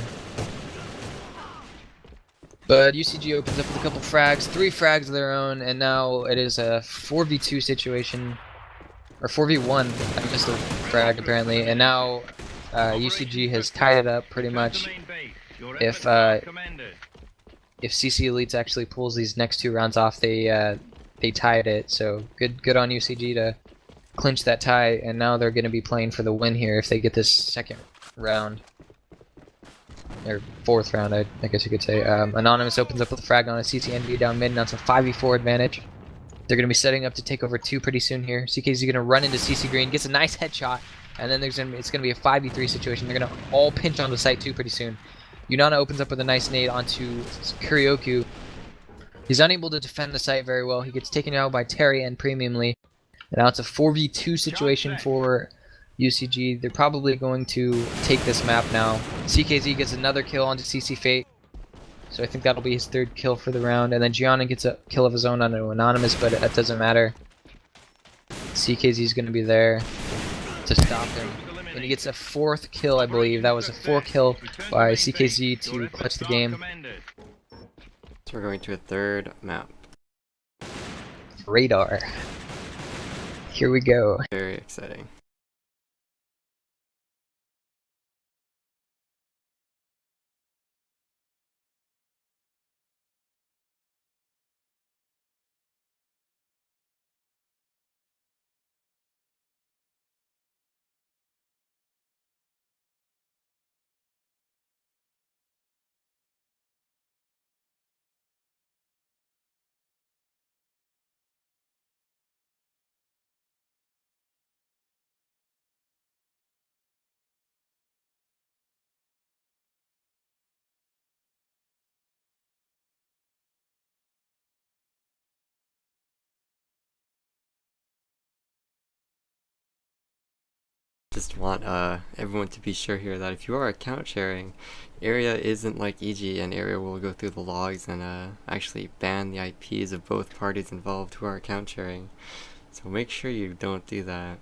But UCG opens up with a couple frags, 3 frags of their own, and now it is a 4v2 situation. Or 4v1, I missed a frag apparently, and now UCG has tied it up pretty much. If CCeLitEs actually pulls these next 2 rounds off, they tied it. So good on UCG to clinch that tie, and now they're going to be playing for the win here if they get this 2nd round. Or 4th round, I guess you could say. Anonymous opens up with a frag on a CC Envy down mid, and that's a 5v4 advantage. They're going to be setting up to take over 2 pretty soon here. CKZ is going to run into CC Green, gets a nice headshot, and then it's going to be a 5v3 situation. They're going to all pinch on the site 2 pretty soon. Unana opens up with a nice nade onto Kuryoku. He's unable to defend the site very well. He gets taken out by Terry and Premiumly. And now it's a 4v2 situation for UCG. They're probably going to take this map now. CKZ gets another kill onto CC Fate. So I think that'll be his 3rd kill for the round. And then Gianna gets a kill of his own on an Anonymous, but that doesn't matter. CKZ is going to be there to stop him. And he gets a 4th kill, I believe. That was a 4 kill by CKZ to clutch the game. So we're going to a 3rd map. Radar. Here we go. Very exciting. just want everyone to be sure here that if you are account sharing, Area isn't like EG, and Area will go through the logs and actually ban the IPs of both parties involved who are account sharing. So make sure you don't do that.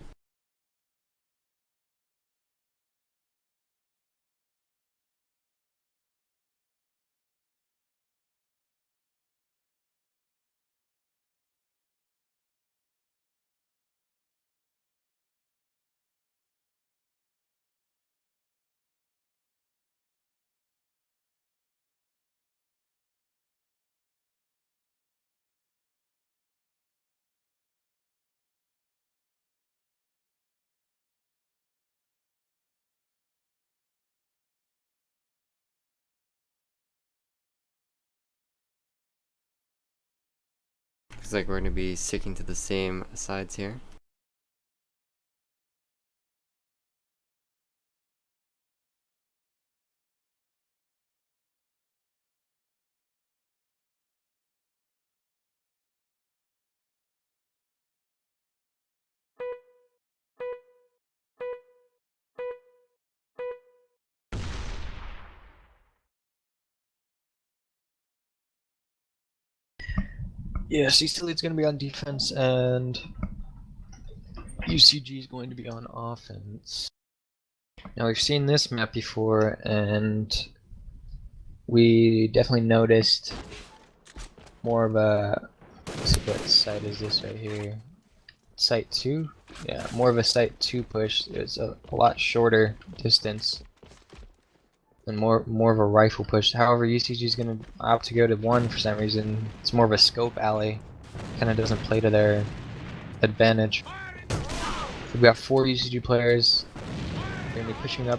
Looks like we're going to be sticking to the same sides here. Yeah, CCeLitEs going to be on defense, and UCG is going to be on offense. Now, we've seen this map before, and we definitely noticed more of a... Let's see what site is this right here. Site 2? Yeah, more of a site 2 push. It's a lot shorter distance. And more of a rifle push. However, UCG is going to opt to go to 1 for some reason. It's more of a scope alley. Kind of doesn't play to their advantage. We've got 4 UCG players. They're going to be pushing up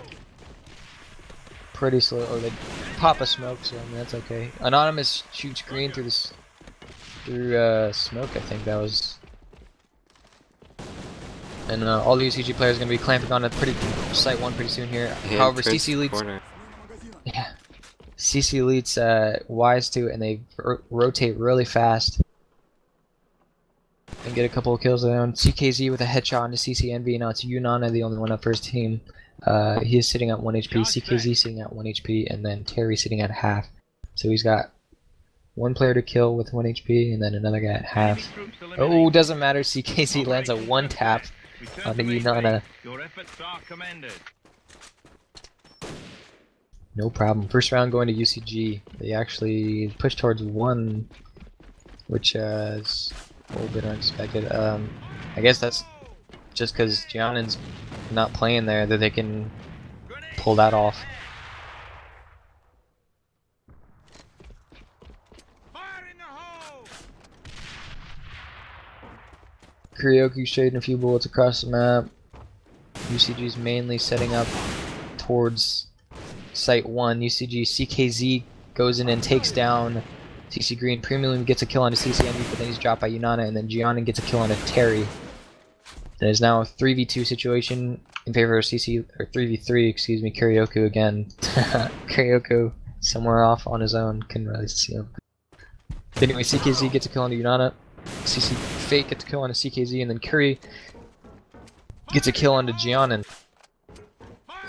pretty slow. Oh, they pop a smoke, so I mean, that's okay. Anonymous shoots green through this smoke. I think that was. And all the UCG players are going to be clamping on a site 1 pretty soon here. And However, turns to CCeLitEs. corner. Yeah. CCeLitEs wise to it, and they rotate really fast and get a couple of kills of their own. CKZ with a headshot onto CCNV. Now it's Unana, the only one up for his team. He is sitting at 1 HP, CKZ sitting at 1 HP, and then Terry sitting at half. So he's got 1 player to kill with 1 HP, and then another guy at half. Oh, doesn't matter. CKZ lands a 1 tap onto Unana. Your efforts are commended. No problem. First round going to UCG. They actually pushed towards 1, which is a little bit unexpected. I guess that's just because Giannan's not playing there that they can pull that off. Kuryoku's trading a few bullets across the map. UCG's mainly setting up towards Site 1. UCG CKZ goes in and takes down CC Green. Premium gets a kill on a CCNV, but then he's dropped by Unana, and then Giannan gets a kill on a Terry. It is now a 3v2 situation in favor of CC, or 3v3, excuse me, Kuryoku again. Kuryoku somewhere off on his own, couldn't really see him. But anyway, CKZ gets a kill on Unana. CC Fate gets a kill on a CKZ, and then Curry gets a kill onto Giannan.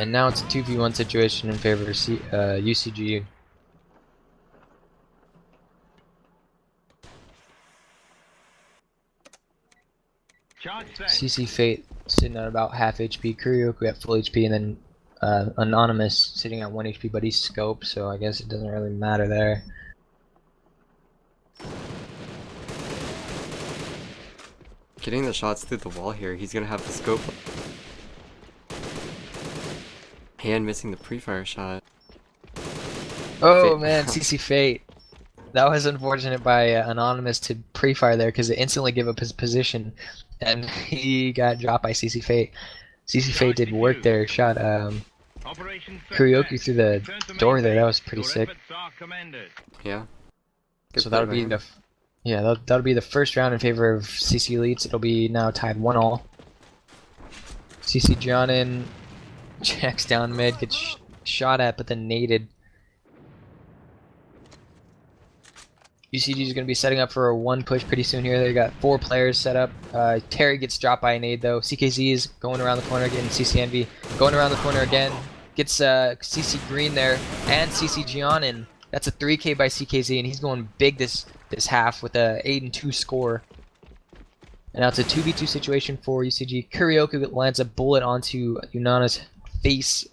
And now it's a 2v1 situation in favor of UCG. CC Fate sitting at about half HP, Kuryoku at full HP, and then Anonymous sitting at 1 HP, but he's scoped, so I guess it doesn't really matter there. Getting the shots through the wall here, he's gonna have the scope. And missing the pre-fire shot. Oh Fate. man, CC Fate. That was unfortunate by Anonymous to pre-fire there because it instantly gave up his position, and he got dropped by CC Fate. CC Fate did work there, shot Kuryoku through the door there. That was pretty sick. Yeah. So that'll be the that'll be the first round in favor of CCeLitEs. It'll be now tied 1-all. CC Giannan checks down mid, gets shot at, but then naded. UCG is going to be setting up for a one push pretty soon here. They got 4 players set up. Terry gets dropped by a nade though. CKZ is going around the corner, getting CC Envy. Going around the corner again. Gets CC Green there and CC Giannin. That's a 3K by CKZ, and he's going big this half with a 8-2 score. And now it's a 2v2 situation for UCG. Kurioku lands a bullet onto Unana's face.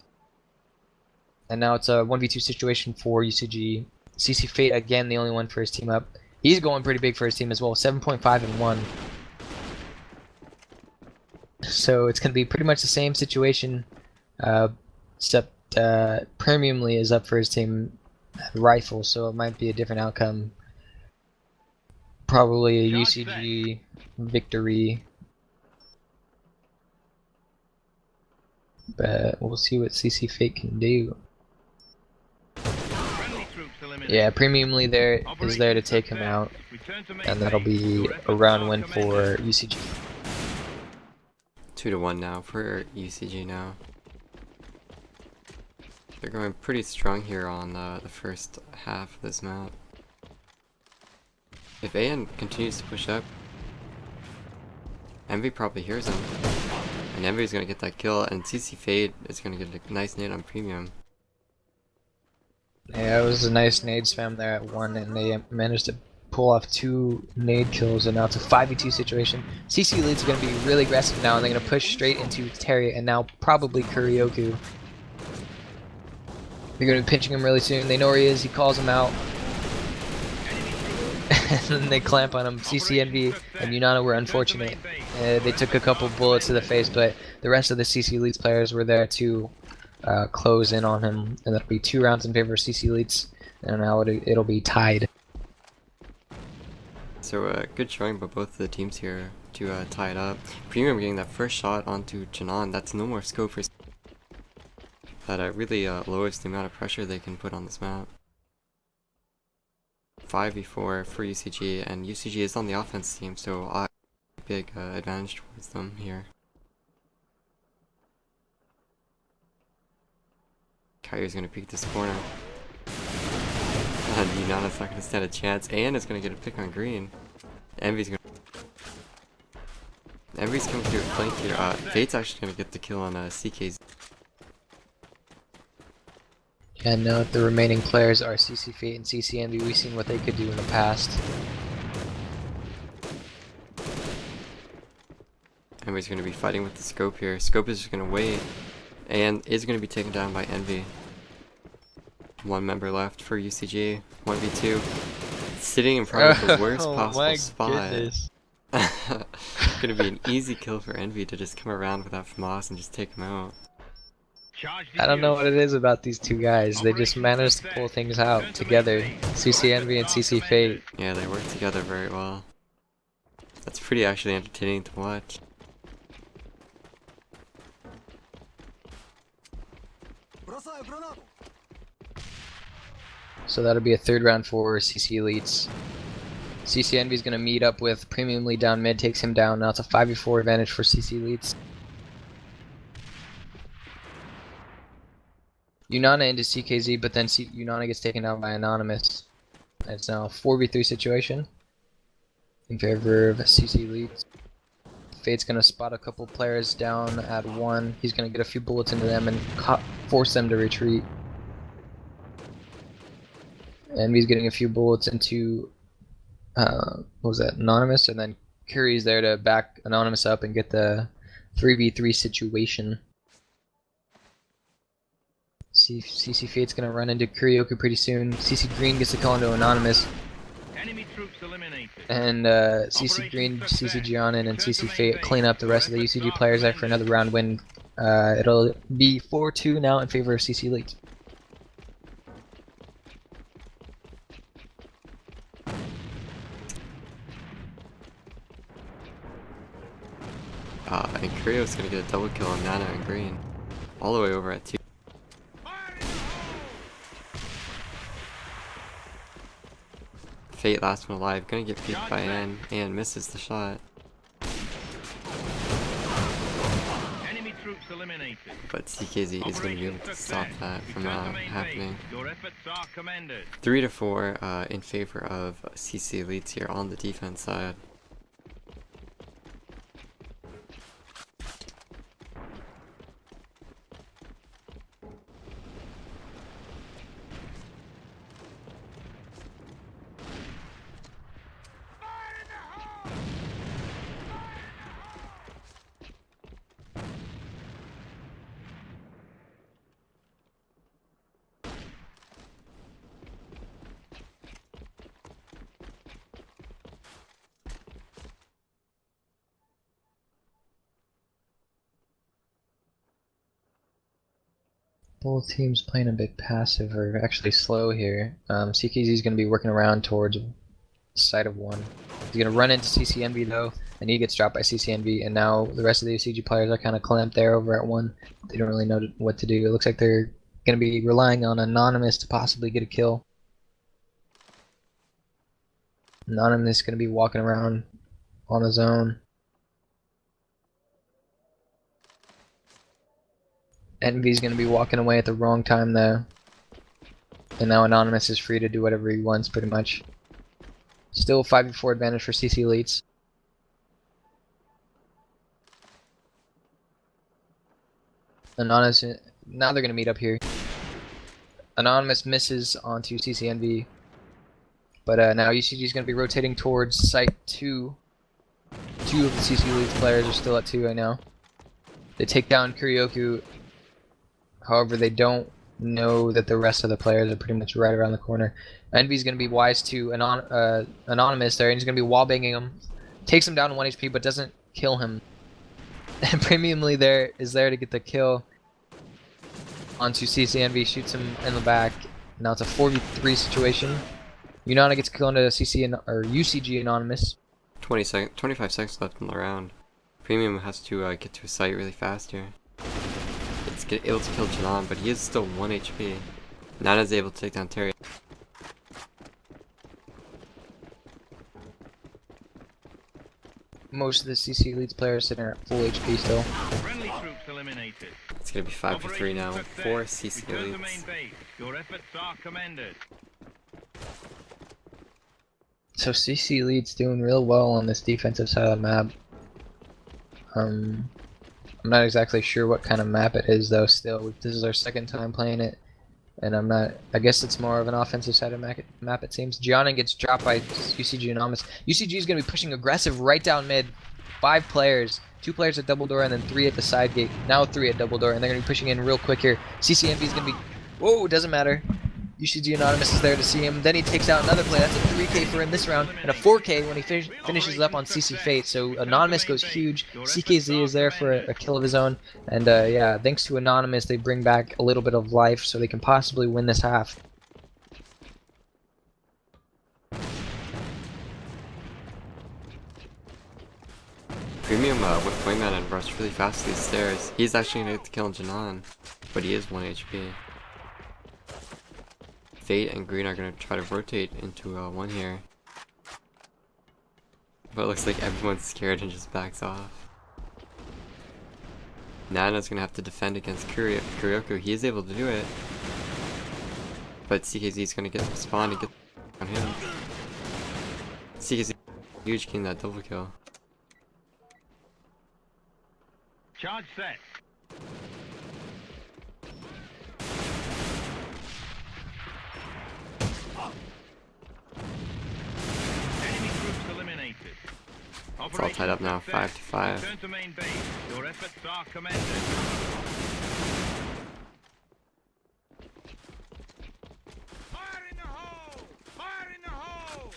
And now it's a 1v2 situation for UCG. CC Fate again, the only one for his team up. He's going pretty big for his team as well, 7.5 and 1. So it's going to be pretty much the same situation, except Premiumly is up for his team Rifle, so it might be a different outcome. Probably a UCG victory. But we'll see what CC Fate can do. Yeah, Premiumly there is there to take him out, and that'll be a round win for UCG. 2-1 now for UCG now. They're going pretty strong here on the first half of this map. If AN continues to push up, Envy probably hears him, and Envy's gonna get that kill, and CC Fade is gonna get a nice nade on Premium. Yeah, it was a nice nade spam there at 1, and they managed to pull off 2 nade kills, and now it's a 5v2 situation. CCeLitEs are going to be really aggressive now, and they're going to push straight into Terry, and now probably Kurioku. They're going to be pinching him really soon. They know where he is. He calls him out. And then they clamp on him. CC Envy and Unana were unfortunate. They took a couple bullets to the face, but the rest of the CCeLitEs players were there to close in on him, and that'll be 2 rounds in favor of CCeLitEs, and now it'll be tied. So good showing by both of the teams here to tie it up. Premium getting that first shot onto Janan. That's no more scope for that really lowers the amount of pressure they can put on this map. 5v4 for UCG, and UCG is on the offense team, so big advantage towards them here. Kyrie's gonna peek this corner. And Unana's not gonna stand a chance. And is gonna get a pick on green. Envy's coming through flank here. Fate's actually gonna get the kill on CKZ. Yeah, note the remaining players are CC Fate and CC Envy. We've seen what they could do in the past. Envy's gonna be fighting with the scope here. Scope is just gonna wait. And is going to be taken down by Envy. 1 member left for UCG. 1v2. Sitting in probably the worst possible spot. Going to be an easy kill for Envy to just come around with that FMOS and just take him out. I don't know what it is about these two guys. They just managed to pull things out together. CC Envy and CC Fate. Yeah, they work together very well. That's pretty actually entertaining to watch. So that'll be a 3rd round for CCeLitEs. CC Envy is going to meet up with Premiumly down mid, takes him down. Now it's a 5v4 advantage for CCeLitEs. Unana into CKZ, but then Unana gets taken down by Anonymous. It's now a 4v3 situation in favor of CCeLitEs. Fate's going to spot a couple players down at 1. He's going to get a few bullets into them and force them to retreat. And he's getting a few bullets into, what was that, Anonymous? And then Curry's there to back Anonymous up and get the 3v3 situation. CC Fate's going to run into Kurioku pretty soon. CC Green gets the call into Anonymous. Enemy troops eliminated. And CC Green, CC Giannin, and CC Fate clean up the rest of the UCG players there for another round win. It'll be 4-2 now in favor of CCeLitEs. And Kurio's gonna get a double kill on Nana and Green. All the way over at 2. Fate last one alive, gonna get peeked by and misses the shot. troops eliminated. but CKZ is going to be able to stop Success. that from Return to main happening. base. Your efforts are commended. 3-4 in favor of CCeLitEs here on the defense side. Both teams playing a bit passive or actually slow here. CKZ is going to be working around towards side of one. He's going to run into CCNV though, and he gets dropped by CCNV, and now the rest of the UCG players are kind of clamped there over at one. They don't really know what to do. It looks like they're going to be relying on Anonymous to possibly get a kill. Anonymous is going to be walking around on his own. Envy's going to be walking away at the wrong time though. And now Anonymous is free to do whatever he wants pretty much. Still 5v4 advantage for CCeLitEs. Anonymous, now they're going to meet up here. Anonymous misses onto CCNV. But now UCG is going to be rotating towards site 2. 2 of the CCeLitEs players are still at 2 right now. They take down Kuryoku. However, they don't know that the rest of the players are pretty much right around the corner. Envy's going to be wise to Anonymous there, and he's going to be wallbanging him. Takes him down to 1 HP, but doesn't kill him. And Premiumly there is there to get the kill onto CCNV, shoots him in the back. Now it's a 4v3 situation. Unana gets killed into UCG Anonymous. 25 seconds left in the round. Premium has to get to a site really fast here. It's able to kill Janan, but he is still 1 HP. Nana's able to take down Terry. Most of the CCeLitEs players sitting at full HP still. Friendly troops eliminated. It's gonna be 5v3 now for Return to main CCeLitEs. base. Your efforts are commended. So CCeLitEs doing real well on this defensive side of the map. I'm not exactly sure what kind of map it is though still. This is our second time playing it. And I guess it's more of an offensive side of map it seems. Gianna gets dropped by UCG Anonymous. UCG is going to be pushing aggressive right down mid. 5 players. 2 players at double door and then 3 at the side gate. Now 3 at double door, and they're going to be pushing in real quick here. CCNV is going to be... Whoa, doesn't matter. UCG Anonymous is there to see him. Then he takes out another play. That's a 3k for him this round, and a 4k when he finishes up on CC Fate. So Anonymous goes huge. CKZ is there for a kill of his own. And yeah, thanks to Anonymous, they bring back a little bit of life so they can possibly win this half. Premium went Wingman and rushed really fast to these stairs. He's actually going to get the kill on Janan, but he is 1 HP. Fate and Green are going to try to rotate into 1 here. But it looks like everyone's scared and just backs off. Nana's going to have to defend against Kuryoku. He is able to do it. But CKZ is going to get the spawn and get on him. CKZ huge getting that double kill. Charge set. Enemy troops eliminated. It's all tied up now, 5-5. Return to main base. Your efforts are commended. Fire in the hole! Fire in the hole!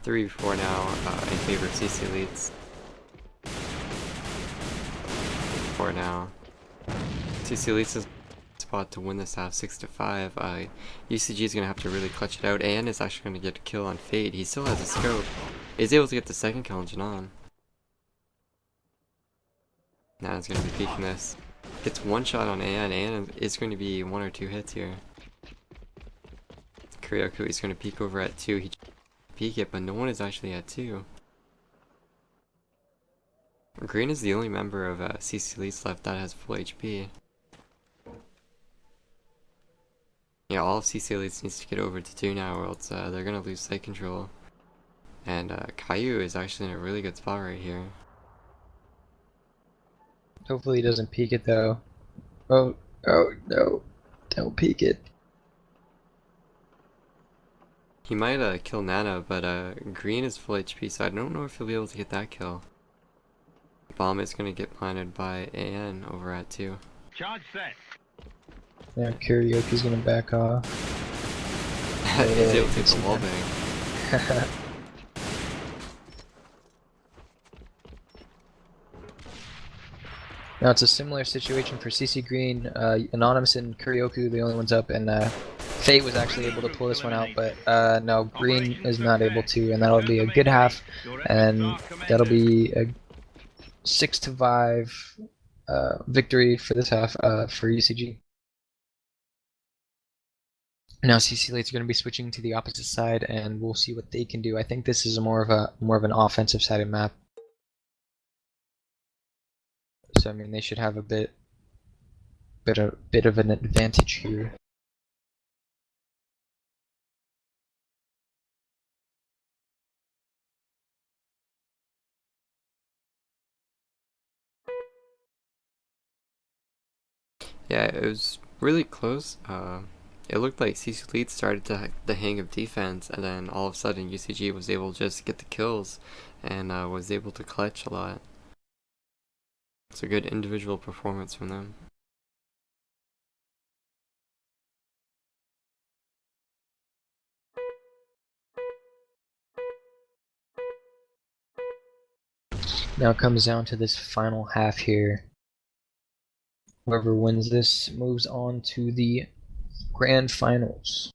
Three before now in favor of CCeLitEs. 4 now. CCeLitEs is spot to win this half 6-5. UCG is gonna have to really clutch it out, and is actually gonna get a kill on Fade. He still has a scope, Is able to get the second kill on Janan. Now he's going to be peeking this. Gets one shot on AN. AN is going to be 1 or 2 hits here. Kuryoku is going to peek over at 2. He peek it, but no one is actually at 2. Green is the only member of CCeLitEs left that has full HP. Yeah, all of CCeLitEs needs to get over to 2 now, or else they're going to lose site control. And Caillou is actually in a really good spot right here. Hopefully he doesn't peek it though. Oh no. Don't peek it. He might kill Nana, but Green is full HP, so I don't know if he'll be able to get that kill. Bomb is going to get planted by AN over at 2. Charge set. Yeah, Kuryoku's gonna back off. He's able to hit the wall bang. Now it's a similar situation for CC Green. Anonymous and Kuryoku, the only ones up, and Fate was actually able to pull this one out, but no, Green is not able to, and that'll be a good half, and that'll be a 6-5 victory for this half for UCG. Now CCeLitEs are going to be switching to the opposite side, and we'll see what they can do. I think this is more of an offensive sided map. So I mean, they should have a bit of an advantage here. Yeah, it was really close. It looked like CCeLitEs started to have the hang of defense, and then all of a sudden UCG was able to just get the kills, and was able to clutch a lot. It's a good individual performance from them. Now it comes down to this final half here. Whoever wins this moves on to the grand finals.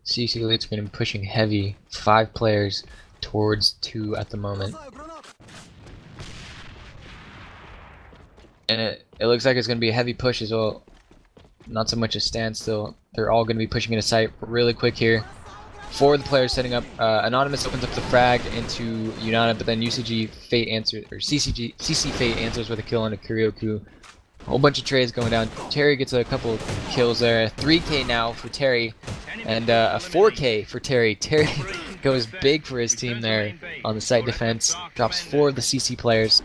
CCeLitEs are going to be pushing heavy, 5 players towards 2 at the moment. And it looks like it's going to be a heavy push as well. Not so much a standstill. They're all going to be pushing into sight really quick here. 4 of the players setting up. Anonymous opens up the frag into Unana, but then UCG Fate answers, or CC Fate answers with a kill into Kuryoku. A whole bunch of trades going down. Terry gets a couple kills there. 3K now for Terry, and a 4K for Terry. Terry goes big for his team there on the site defense. Drops 4 of the CC players.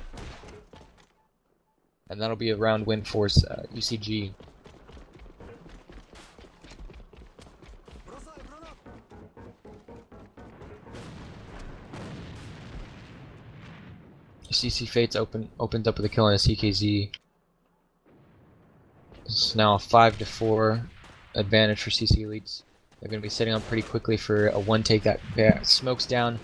And that'll be a round win for UCG. CC Fates opens up with a kill on a CKZ. It's now a 5-4 advantage for CCeLitEs. They're going to be setting up pretty quickly for a one take that smokes down.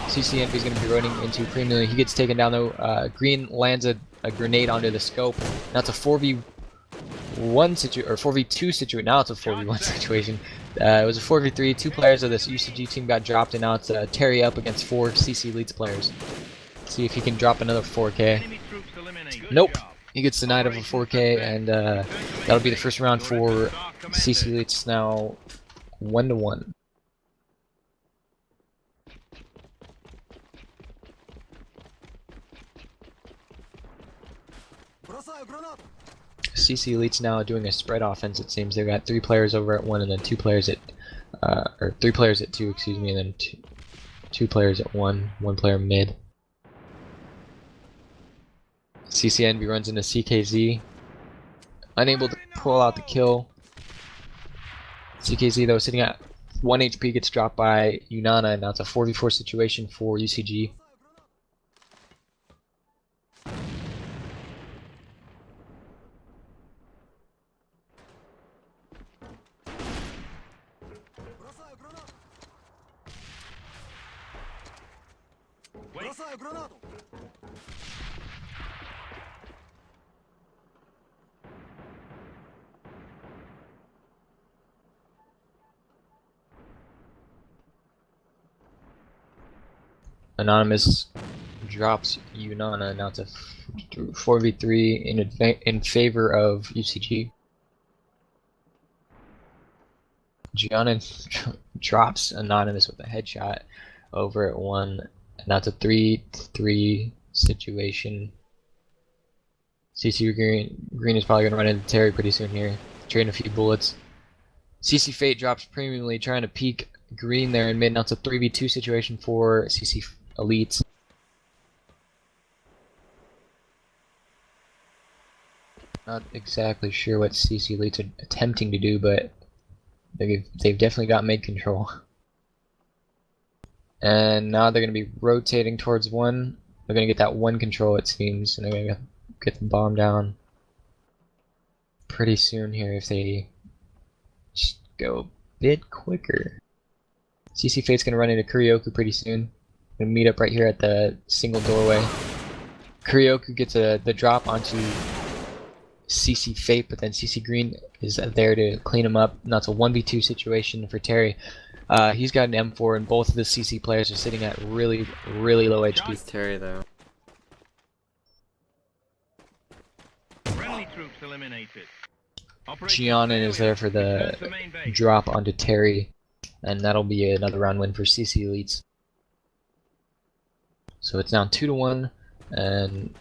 CC Envy is going to be running into Premium. He gets taken down though. Green lands a grenade onto the scope. Now it's a 4v1 situation, or 4v2 situation. Now it's a 4v1 situation. It was a 4v3. 2 players of this UCG team got dropped, and now it's Terry up against 4 CCeLitEs players. See if he can drop another 4K. Nope. He gets denied of a 4K, and that'll be the first round for CCeLitEs. Now 1-1. CCeLitEs now doing a spread offense. It seems they've got 3 players over at 1, and then 2 players at, or 3 players at 2, excuse me, and then 2 players at 1. 1 player mid. CC Envy runs into CKZ, unable to pull out the kill. CKZ though sitting at 1 HP gets dropped by Unana, and now it's a 4v4 situation for UCG. Anonymous drops Unana. Now it's a 4v3 in favor of UCG. Gianna drops Anonymous with a headshot over at 1, and that's a 3-3 situation. CC Green is probably going to run into Terry pretty soon here. Trading a few bullets. CC Fate drops premiumly, trying to peek Green there in mid. Now it's a 3v2 situation for CCeLitEs. Not exactly sure what CCeLitEs are attempting to do, but they've definitely got mid control. And now they're going to be rotating towards 1. They're going to get that 1 control, it seems, and they're going to get the bomb down pretty soon here if they just go a bit quicker. CC Fate's going to run into Kuryoku pretty soon. Going to meet up right here at the single doorway. Kuryoku gets the drop onto CC Fate, but then CC Green is there to clean him up. Now it's a 1v2 situation for Terry. He's got an M4, and both of the CC players are sitting at really low HP. It's Terry though. Friendly troops eliminated. Gianna is there for the drop onto Terry, and that'll be another round win for CCeLitEs. So it's now 2-1, and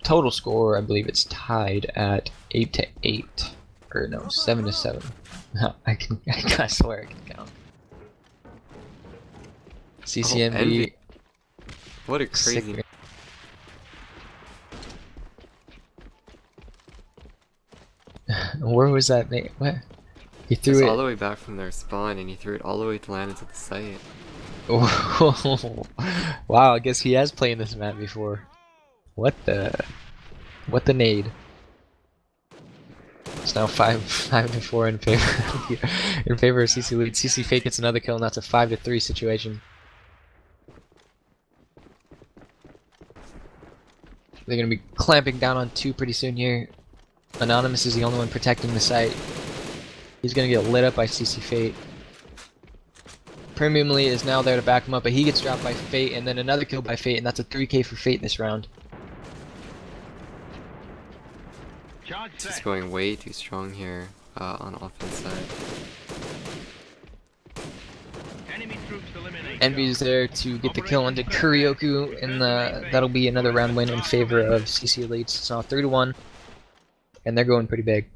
total score, I believe it's tied at 8-8, or no, 7-7. I swear I can count. CCMB. Envy. What a crazy. Where was that mate? What? He threw It's it all the way back from their spawn, and he threw it all the way to land into the site. Wow, I guess he has played this map before. What the nade? It's now 5-4 in favor of CCeLitEs. CC Fate gets another kill, and that's a 5-3 situation. They're gonna be clamping down on 2 pretty soon here. Anonymous is the only one protecting the site. He's gonna get lit up by CC Fate. Premiumly is now there to back him up, but he gets dropped by Fate, and then another kill by Fate, and that's a 3k for Fate this round. He's going way too strong here on offense side. Envy's there to get the kill onto Kuryoku, and that'll be another round win in favor of CCeLitEs. It's now 3-1, and they're going pretty big.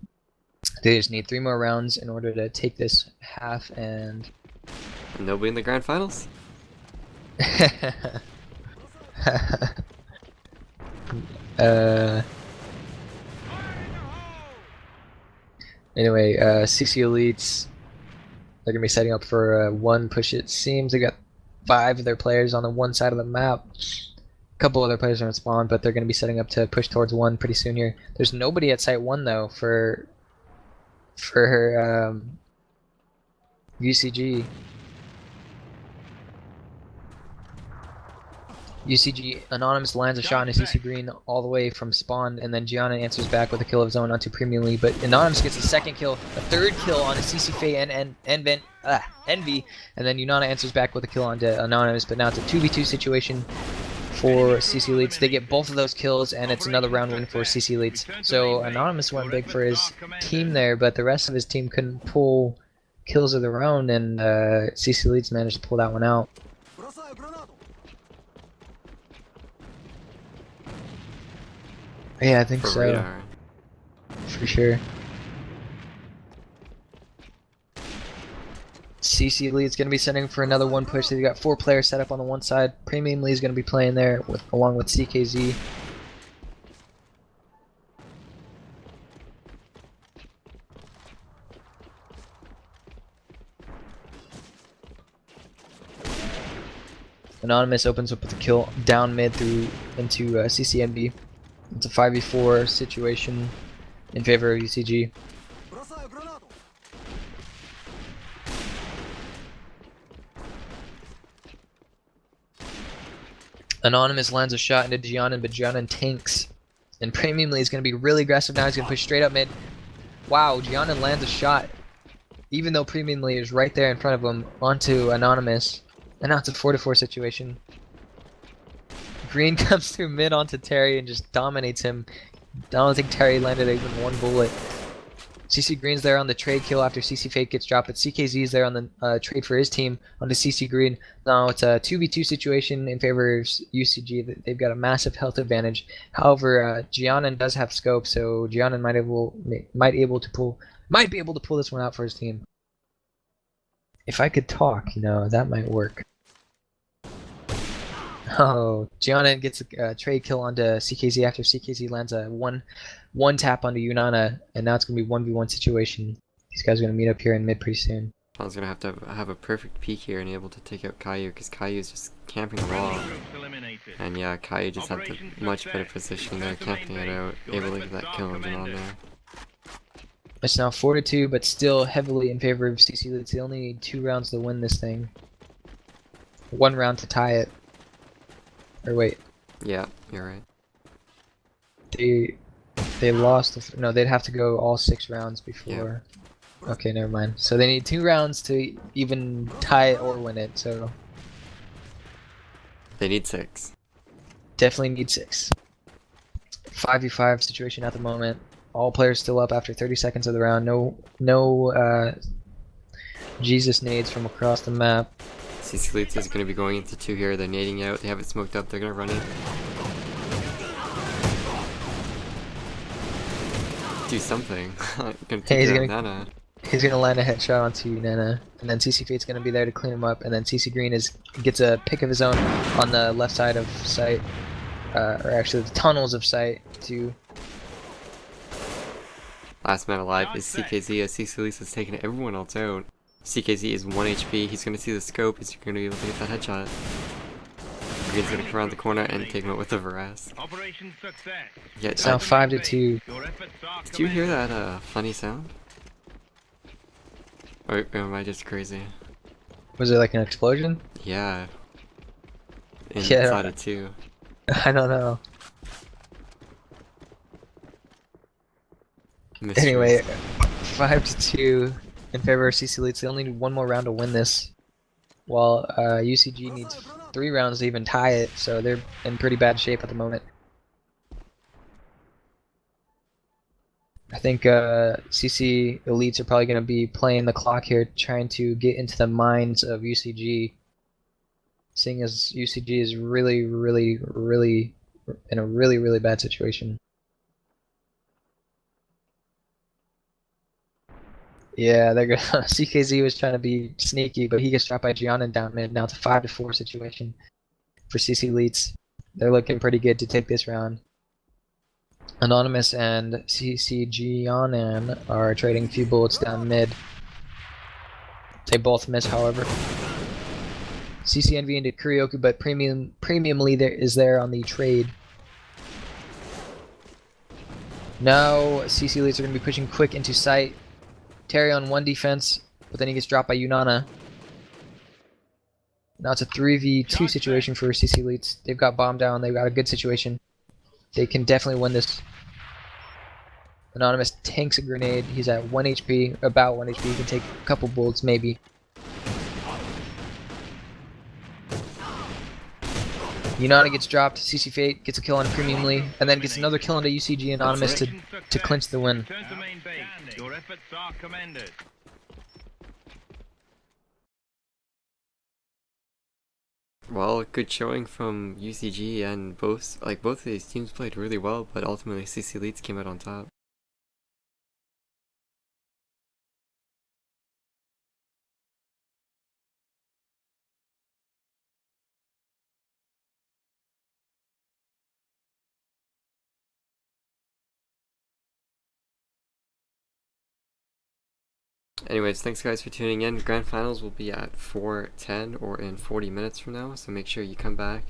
They just need 3 more rounds in order to take this half, and they'll be in the grand finals. Anyway, CCeLitEs, they're gonna be setting up for 1 push. It seems they got 5 of their players on the one side of the map. A couple other players are in spawn, but they're gonna be setting up to push towards 1 pretty soon here. There's nobody at site 1 though for UCG. UCG Anonymous lands a shot into CC Green all the way from spawn, and then Gianna answers back with a kill of his own onto Premiumly, but Anonymous gets a 2nd kill, a 3rd kill on a CC Fate and Envy, and then Unana answers back with a kill onto Anonymous, but now it's a 2v2 situation for CCeLitEs. They get both of those kills, and it's another round win for CCeLitEs. So Anonymous went big for his team there, but the rest of his team couldn't pull kills of their own, and CCeLitEs managed to pull that one out. Yeah, I think For so. radar. For sure. CCeLitEs is going to be sending for another 1 push. They've got 4 players set up on the one side. Premiumly is going to be playing there along with CKZ. Anonymous opens up with a kill down mid through into CCMB. It's a 5v4 situation in favor of UCG. Anonymous lands a shot into Gianna, but Gianna tanks. And Premiumly is going to be really aggressive now. He's going to push straight up mid. Wow, Gianna lands a shot, even though Premiumly is right there in front of him, onto Anonymous. And now it's a 4-4 situation. Green comes through mid onto Terry and just dominates him. I don't think Terry landed even one bullet. CC Green's there on the trade kill after CC Fake gets dropped, but CKZ's there on the trade for his team onto CC Green. Now it's a 2v2 situation in favor of UCG. They've got a massive health advantage. However, Giannan does have scope, so Giannan might be able to pull this one out for his team. If I could talk, that might work. Oh, Gianna gets a trade kill onto CKZ after CKZ lands a one tap onto Yunana, and now it's going to be 1v1 situation. These guys are going to meet up here in mid pretty soon. I was going to have a perfect peek here and able to take out Caillou, because Caillou is just camping the wall. And yeah, Caillou just had the much better position there, camping it out, able to get that kill engine on there. It's now 4-2, but still heavily in favor of CCeLitEs. They only need 2 rounds to win this thing. 1 round to tie it. Or wait. Yeah, you're right. They lost. No, they'd have to go all 6 rounds before. Yeah. Okay, never mind. So they need 2 rounds to even tie it or win it. So they need 6. Definitely need 6. 5v5 situation at the moment. All players still up after 30 seconds of the round. No Jesus nades from across the map. CCeLitEs is going to be going into 2 here. They're nading out. They have it smoked up. They're going to run it. Do something. He's gonna land a headshot onto Nana, and then CC Fate's gonna be there to clean him up, and then CC Green gets a pick of his own on the left side of site, or actually the tunnels of site to. Last man alive is CKZ, as CCeLitEs has taken everyone else out. CKZ is 1 HP, he's going to see the scope, he's going to be able to get that headshot. Green's going to come around the corner and take him out with the Varas. Yeah, it's now 5-2. Did you hear that funny sound? Or am I just crazy? Was it like an explosion? Yeah. Inside it too. I don't know. Mysteries. Anyway, 5-2 in favor of CCeLitEs. They only need 1 more round to win this, while UCG needs 3 rounds to even tie it, so they're in pretty bad shape at the moment. I think CCeLitEs are probably going to be playing the clock here, trying to get into the minds of UCG, seeing as UCG is really in a really bad situation. Yeah, they're gonna. CKZ was trying to be sneaky, but he gets dropped by Giannan down mid. Now it's a 5-4 situation for CCeLitEs. They're looking pretty good to take this round. Anonymous and Giannan are trading a few bullets down mid. They both miss, however. CCNV into Kuryoku, but premiumly is there on the trade. Now CCeLitEs are going to be pushing quick into site. Terry on 1 defense, but then he gets dropped by Yunana. Now it's a 3v2 situation for CCeLitEs. They've got bomb down, they've got a good situation. They can definitely win this. Anonymous tanks a grenade. He's at 1 HP, about 1 HP. He can take a couple bullets, maybe. Yunana gets dropped. CC Fate gets a kill on Premiumly, and then gets another kill onto UCG Anonymous to clinch the win. Your efforts are commended. Well, good showing from UCG, and both of these teams played really well, but ultimately CCeLitEs came out on top. Anyways, thanks guys for tuning in. Grand Finals will be at 4:10 or in 40 minutes from now, so make sure you come back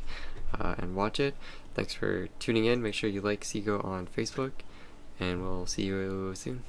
and watch it. Thanks for tuning in. Make sure you like CGO on Facebook, and we'll see you soon.